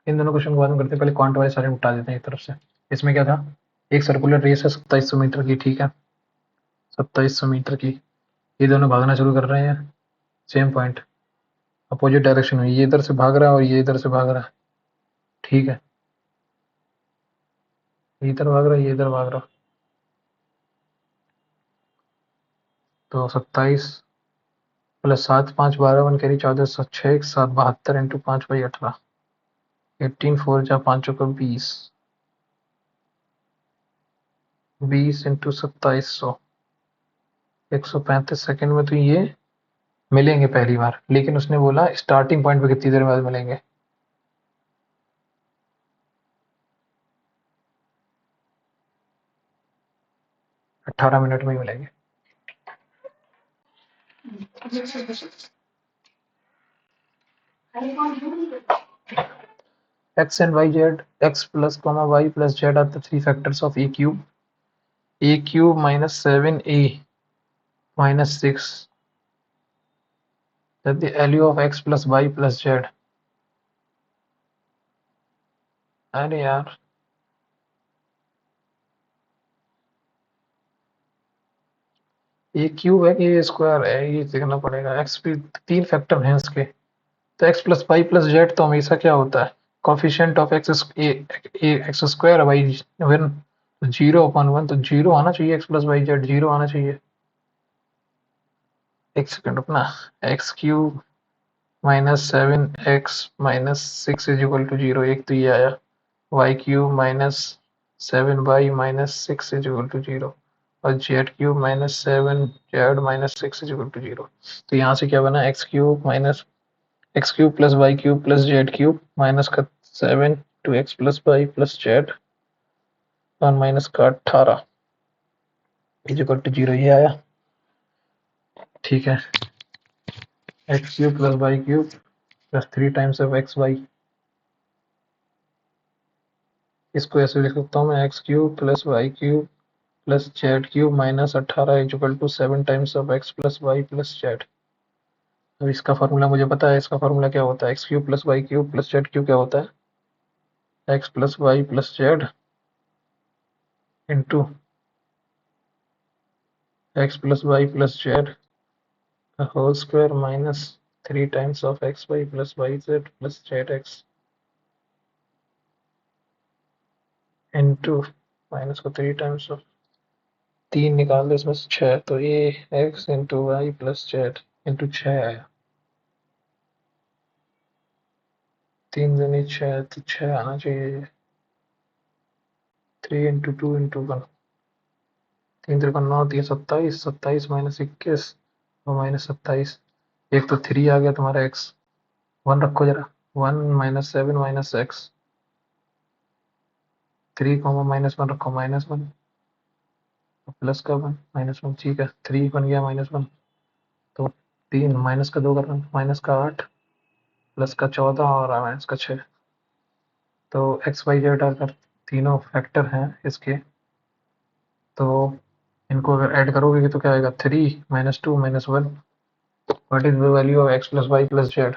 इन दोनों क्वेश्चन को बाद में करते हैं, पहले क्वांट वाले सारे उठा देते हैं एक तरफ से। इसमें क्या था, एक सर्कुलर रेस है 2700 मीटर की, ठीक है 2700 मीटर की। ये दोनों भागना शुरू कर रहे हैं सेम पॉइंट, अपोजिट डायरेक्शन में, ये इधर से भाग रहा है और ये इधर से भाग रहा है, ठीक है ये इधर भाग रहा है ये इधर भाग रहा है। तो 27 प्लस 7 5 12 1 कैरी 14 7 6 1 7 72 इंटू 5 बाई 18, 18 4 जा 5 का 20, 20 इंटू 2700, 135 सेकेंड में तो ये मिलेंगे पहली बार, लेकिन उसने बोला स्टार्टिंग पॉइंट पे कितनी देर बाद मिलेंगे। 18 मिनट में ही मिलेंगे। x and y z, x plus comma y plus z are the three factors of a cube minus 7a minus 6, that the value of x plus y plus z। अरे यार ए cube है कि ए square है, ये देखना पड़ेगा। X भी तीन फैक्टर हैं इसके, तो X plus Y plus Z तो हमेशा क्या होता है, coefficient of X X square Y one, zero upon one, तो जीरो आना चाहिए, X plus Y Z zero आना चाहिए। एक सेकंड अपना, X cube minus 7x minus 6 is equal to zero, एक तो ये आया, Y cube minus 7y minus 6 is equal to zero, और Z cube minus 7z minus 6 is equal to zero. तो यहाँ से क्या बना, x cube plus y cube plus z cube minus का 7 to x plus Y plus z और minus का 18 is equal to zero, ये आया, ठीक है। X cube plus y cube plus 3 times of x y, इसको ऐसे लिख सकता हूँ मैं, x cube plus y cube plus z cube minus 18 equal to 7 times of x plus Y plus z. अब इसका फार्मूला मुझे पता है, इसका फार्मूला क्या होता है, x cube plus y cube plus z cube क्या होता है, x plus Y plus z into x plus Y plus z whole square minus 3 times of x y plus Y z plus z x into minus को 3 times of, 3 निकाल दो इसमें से 6, तो ये x into y plus z into 6 आया, 3 दूनी 6 तो 6 आना चाहिए, 3 इंटू 2 इंटू 1, 3 3 9 3 27, 27 माइनस 21 और माइनस 27, एक तो 3 आ गया तुम्हारा एक्स, 1 रखो जरा, 1 minus 7 minus x, 3 comma minus 1 रखो, माइनस 1 प्लस का 1 माइनस 1, ठीक है 3 बन गया माइनस 1, तो 3 माइनस का 2 कर रहा हूँ, माइनस का 8 प्लस का 14 और माइनस का 6, तो एक्स वाई जेड अगर तीनों फैक्टर हैं इसके, तो इनको अगर ऐड करोगे तो क्या आएगा, 3 minus 2 minus 1, what is the value of x plus Y plus z.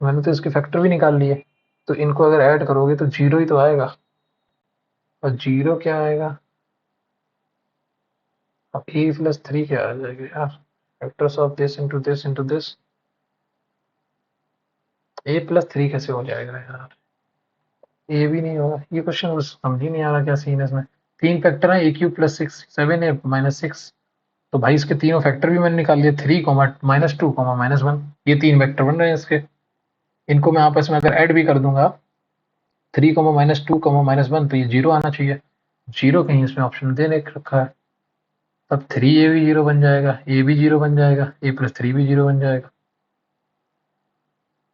मैंने तो इसके फैक्टर भी निकाल लिए, तो इनको अगर ऐड करोगे तो जीरो ही तो आएगा, और जीरो क्या आएगा, अब ए प्लस 3 क्या आ जाएगा यार, factors of this into this into this, A plus 3 कैसे हो जाएगा यार, ए भी नहीं होगा, ये क्वेश्चन समझ ही नहीं आ रहा क्या सीन है इसमें। तीन फैक्टर है, ए क्यूब प्लस 6 7 है माइनस 6, तो भाई इसके तीनों फैक्टर भी मैंने निकाल दिए, 3 कॉमा माइनस 2 कॉमा माइनस 1, ये तीन वेक्टर बन रहे हैं इसके, इनको मैं आपस में अगर ऐड भी कर दूंगा 3 कॉमा माइनस 2 कॉमा माइनस 1, तो ये जीरो आना चाहिए, जीरो कहीं इसमें ऑप्शन दे रखा है, तब 3 ए भी जीरो बन जाएगा, ए भी जीरो बन जाएगा, ए प्लस 3 भी जीरो बन जाएगा,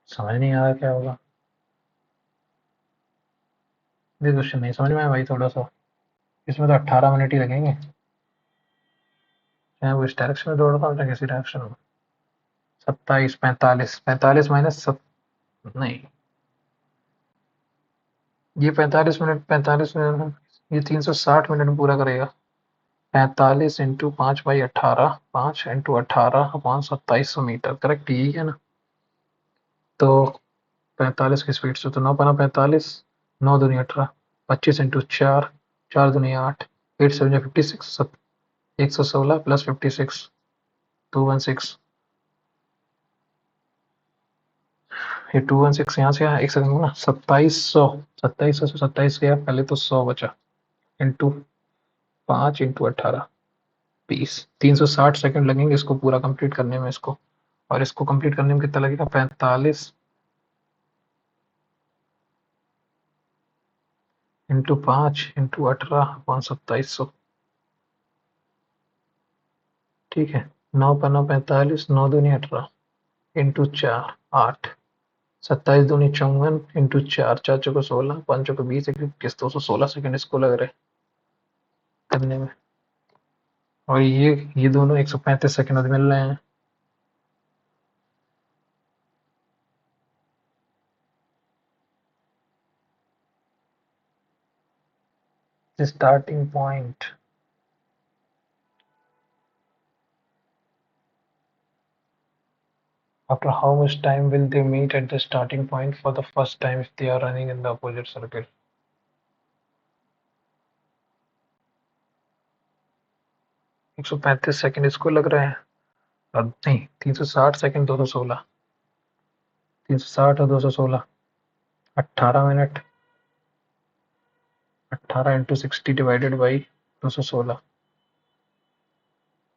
समझ नहीं आ रहा क्या होगा। ये क्वेश्चन नहीं समझ में आया भाई थोड़ा सा। इसमें तो 18 मिनट ही लगेंगे। चाहे वो इस डायरेक्शन में दौड़ रहा था चाहे किसी डायरेक्शन में। 27, 45, 45 माइनस नहीं, ये 45 मिनट, 45 मिनट, ये 360 मिनट में पूरा करेगा। 45 into 5/18, 5 into 18 upon 2700 metre, correct यही है ना। तो 45 की स्पीड से तो 9×45, 9×2 = 18, 25 इंटू 4, 4×2 = 8, 8×7 = 56, 116 प्लस 56, 216। ये 216 यहाँ से आया, एक सेकंड ना, 2700, 2700 से 27 गया पहले तो 100 बचा, इंटू 5 इंटू 18, 20, 360 सेकंड लगेंगे इसको पूरा कंप्लीट करने में इसको। और इसको कंप्लीट करने में कितना लगेगा, 45 इंटू 5 इंटू 18 अपॉन 2700। ठीक है, 9×9 = 45, 9×2 = 18, इंटू 4 8, 27×2 = 54, इंटू 4, 4×4 = 16, 5×4 = 20, 21, 216 सेकंड इसको लग रहे करने में। और ये दोनों 135 सेकंड मिल रहे हैं। Starting point, after how much time will they meet at the starting point for the first time if they are running in the opposite circle? 135 second इसको लग रहे हैं, अब नहीं, 360 सेकंड, 216, 360 और 216, 18 मिनट, 18 × 60 डिवाइडेड बाई 216,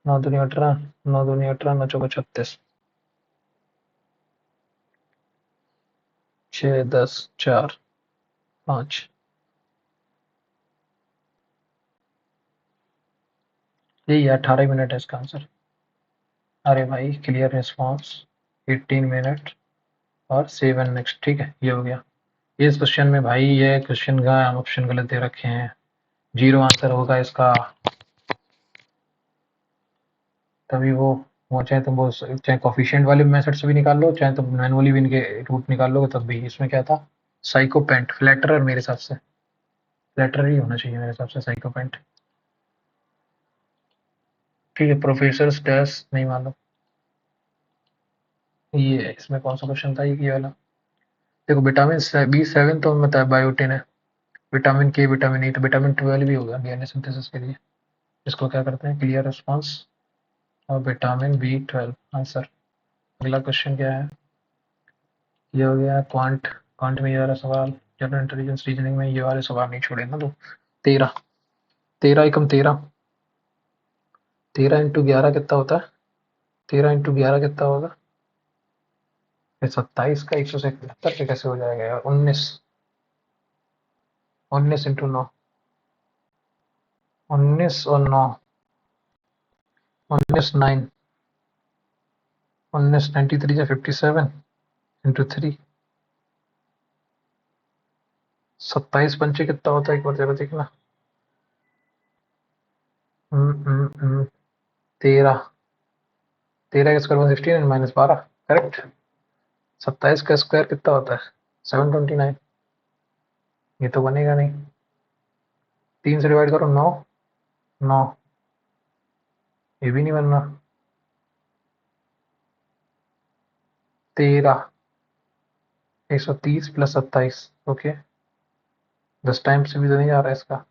9×2 = 18, 9×2 = 18, 9×4 = 36, 6, 10, 4, 5, यही 18 मिनट है इसका आंसर। अरे भाई क्लियर रिस्पॉन्स 18 मिनट और 7 नेक्स्ट, ठीक है ये हो गया। इस क्वेश्चन में भाई ये क्वेश्चन का ऑप्शन गलत दे रखे हैं, 0 आंसर होगा इसका। तभी वो चाहे तुम वो चाहे कोफिशिएंट वाले मेथड से भी निकाल लो, चाहे तुम मैनुअली भी इनके रूट निकाल लोगे तब भी। इसमें क्या था, साइकोपेंट फ्लैटरर, मेरे हिसाब से फ्लैटरर ही होना चाहिए मेरे हिसाब से, साइकोपेंट। ठीक है, प्रोफेसर डैश नहीं मालूम। ये इसमें कौन सा क्वेश्चन था, ये वाला देखो, विटामिन B7 तो मतलब बायोटिन है, विटामिन के, विटामिन ई, तो विटामिन 12 भी होगा डीएनए सिंथेसिस के लिए। इसको क्या करते हैं, क्लियर रिस्पॉन्स और विटामिन B12 आंसर। अगला क्वेश्चन क्या है, ये हो गया क्वांट। क्वांट में ये वाला सवाल, जनरल इंटेलिजेंस रीजनिंग में ये वाले सवाल नहीं छोड़े ना तो। 13, 13 × 13, 13 × 11 कितना होता है, 13 × 11 कितना होगा, फिर 27 का 177 पे कैसे हो जाएगा यार, 19, 19 × 9, 19 और 9, 19 9, 19 93 या 57 इंटू 3, 27 पंचे कितना होता है, एक बार जरा देखना। 13, 13 का स्क्वायर 116 -12, करेक्ट। 27 का स्क्वायर कितना होता है, 729, ये तो बनेगा नहीं। 3 से डिवाइड करो, 9, 9, ये भी नहीं बनना। 13, 130 प्लस 27, ओके, 10 टाइम से भी तो नहीं जा रहा है इसका।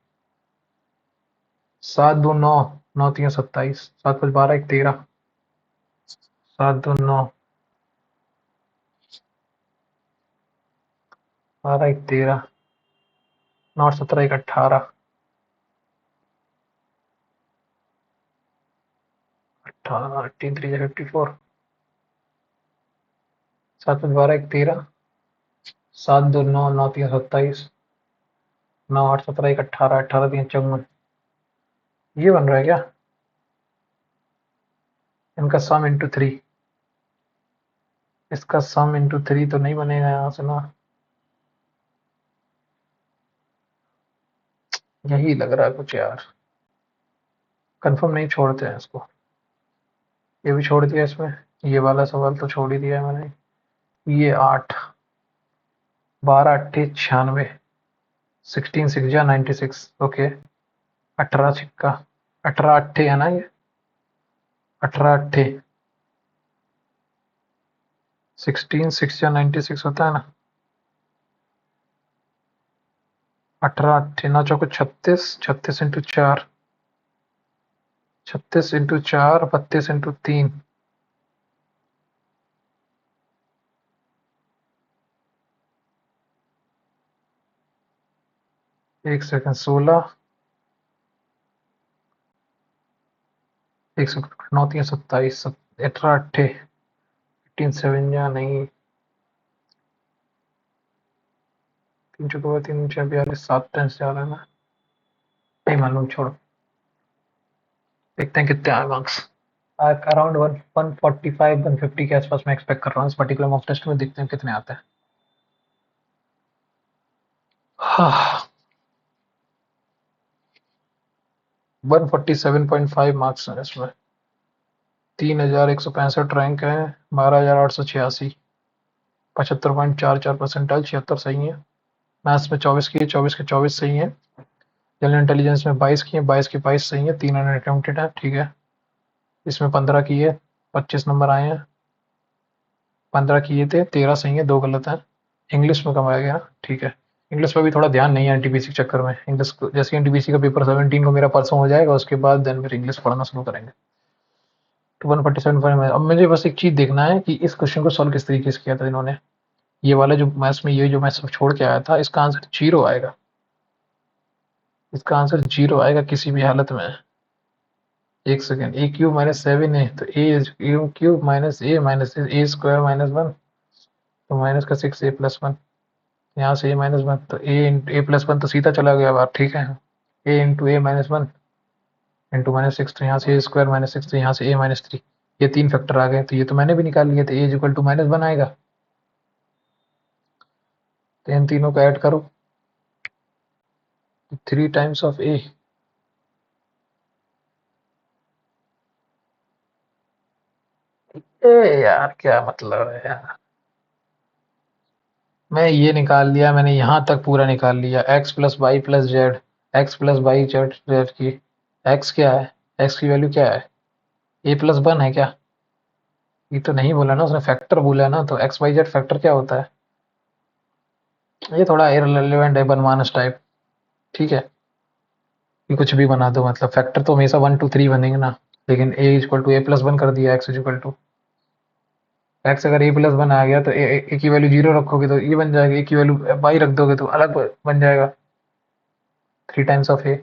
7 2 9, 9 3 27, 7 5 12 1 13, 7 2 9, 12 1 13, 9 8 17 1 18, 18, 18 3 54, 7 5 12 1 13, 7 2 9, 9 3 27, 9 8 17 1 18, 18 3 54, ये बन रहा है क्या, इनका सम इंटू 3, इसका सम इंटू 3 तो नहीं बनेगा यहाँ से ना, यही लग रहा है कुछ यार। कंफर्म नहीं, छोड़ते हैं इसको। ये भी छोड़ दिया इसमें, ये वाला सवाल तो छोड़ ही दिया है मैंने। ये 8, 12 अट्ठे 96, 16 6 जा 96, ओके। 18 छिक्का, 18 अट्ठे है ना ये, 18 अट्ठे 16 6 या 96 होता है ना। 18 अट्ठे नौ चौको 36, 36 इंटू 4, 36 इंटू 4, 32 इंटू 3, एक सेकंड, 16, 109 3 27, 18 अट्ठे 15 7 या नहीं, 3 चौको 3 6 42, 7 10 से आ रहा है ना, नहीं मालूम, छोड़ो। देखते हैं कितने आए मार्क्स। अराउंड 145 150 के आसपास मैं एक्सपेक्ट कर रहा हूँ इस पर्टिकुलर मॉक टेस्ट में, देखते हैं कितने आते हैं। हाँ, 147.5 मार्क्स हैं इसमें। 3165 रैंक है, 12886, 75.44 परसेंटाइल, 76 सही है। मैथ्स में 24 की है, 24 के 24 सही है। जनरल इंटेलिजेंस में 22 की है, 22 के 22 सही है, 3 अनअटेम्प्टेड है, ठीक है। इसमें 15 की है, 25 नंबर आए हैं। 15 किए थे, 13 सही है, 2 गलत है। इंग्लिश में कमाया गया, ठीक है। इंग्लिश पर भी थोड़ा ध्यान नहीं है एनटीपीसी के चक्कर में। इंग्लिश जैसे एनटीपीसी का पेपर 17 को मेरा परसों हो जाएगा, उसके बाद देन फिर इंग्लिश पढ़ना शुरू करेंगे। तो 147 में अब मुझे बस एक चीज़ देखना है कि इस क्वेश्चन को सॉल्व किस तरीके से किया था इन्होंने। ये वाला जो मैथ्स में, ये जो मैं सब छोड़ के आया था, इसका आंसर 0 आएगा। इसका आंसर 0 आएगा किसी भी हालत में। एक सेकेंड, ए क्यूब माइनस 7 है तो ए क्यूब माइनस ए स्क्वायर माइनस 1, तो माइनस का 6 ए प्लस 1, यहाँ से ए माइनस 1, तो ए प्लस 1 तो सीधा चला गया बात, ठीक है। ए इंटू ए माइनस 1 इंटू माइनस 6, तो यहाँ से ए स्क्वायर माइनस 6, तो यहाँ से ए माइनस 3, ये 3 फैक्टर आ गए। तो ये तो मैंने भी निकाल लिया, तो ए इज इक्वल टू माइनस 1 आएगा। तो इन तीनों को ऐड करो, 3 टाइम्स ऑफ ए, यार क्या मतलब है यार। मैं ये निकाल लिया, मैंने यहाँ तक पूरा निकाल लिया, x plus Y plus z, x plus Y z z की। एक्स क्या है, एक्स की वैल्यू क्या है, ए प्लस 1 है क्या। ये तो नहीं बोला ना उसने, फैक्टर बोला ना, तो एक्स वाई जेड फैक्टर क्या होता है। ये थोड़ा इररिलेवेंट है, बनमानस टाइप, ठीक है। ये कुछ भी बना दो, मतलब फैक्टर तो हमेशा 1 2 3 बनेंगे ना। लेकिन ए इक्वल टू ए प्लस 1 कर दिया, एक्स इक्वल टू एक्स, अगर ए प्लस 1 आ गया तो ए की वैल्यू 0 रखोगे तो ये बन जाएगा, ए की वैल्यू वाई रख दोगे तो अलग बन जाएगा, 3 टाइम्स ऑफ ए।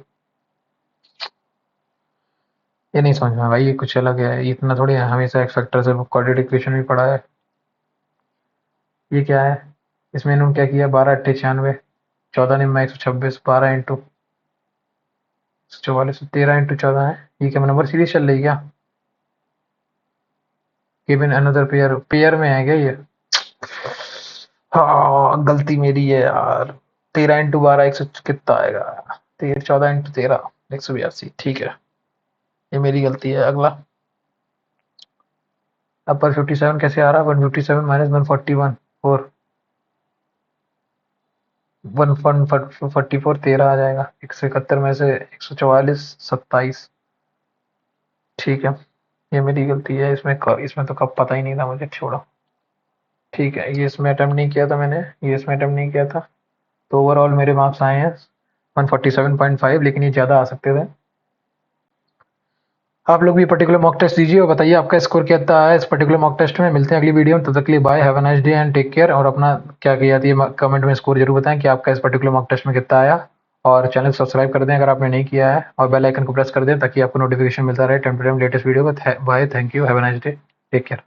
ये नहीं समझ में भाई, ये कुछ अलग है, ये इतना थोड़ी है हमेशा एक्स फैक्टर से। क्वाड्रेटिक इक्वेशन भी पढ़ा है। ये क्या है, इसमें इन्होंने क्या किया, 12 अट्ठे 96, 14 निम्न 126, 12 इंटू 44, 13 इंटू 14 है। ये क्या नंबर सीरीज चल रही क्या, गिवन अनदर पेयर, पेयर में है क्या ये। हाँ गलती मेरी है यार। 13 इंटू 12 100 कितना आएगा, 13 14 इंटू 13 182, ठीक है। ये मेरी गलती है। अगला, अब पर 57 कैसे आ रहा है, 157 माइनस 141 4, 144 13 आ जाएगा, 171 में से 144 27, ठीक है। ये मेरी गलती है, इसमें तो कब पता ही नहीं था मुझे, छोड़ो, ठीक है। ये इसमें अटेम्प्ट नहीं किया था मैंने, ये इसमें अटेम्प्ट नहीं किया था। तो ओवरऑल मेरे मार्क्स आए हैं 147.5, लेकिन ये ज़्यादा आ सकते थे। आप लोग भी पर्टिकुलर मॉक टेस्ट दीजिए और बताइए आपका स्कोर क्या आया इस पर्टिकुलर मॉक टेस्ट में। मिलते हैं अगली वीडियो में, तब तक के लिए bye, have a nice day and take care. और अपना क्या किया था कमेंट में स्कोर जरूर बताएं कि आपका इस पर्टिकुलर मॉक टेस्ट में कितना आया। और चैनल सब्सक्राइब कर दें अगर आपने नहीं किया है, और बेल आइकन को प्रेस कर दें ताकि आपको नोटिफिकेशन मिलता रहे time to time latest video का। Bye, thank you, have a nice day, take care.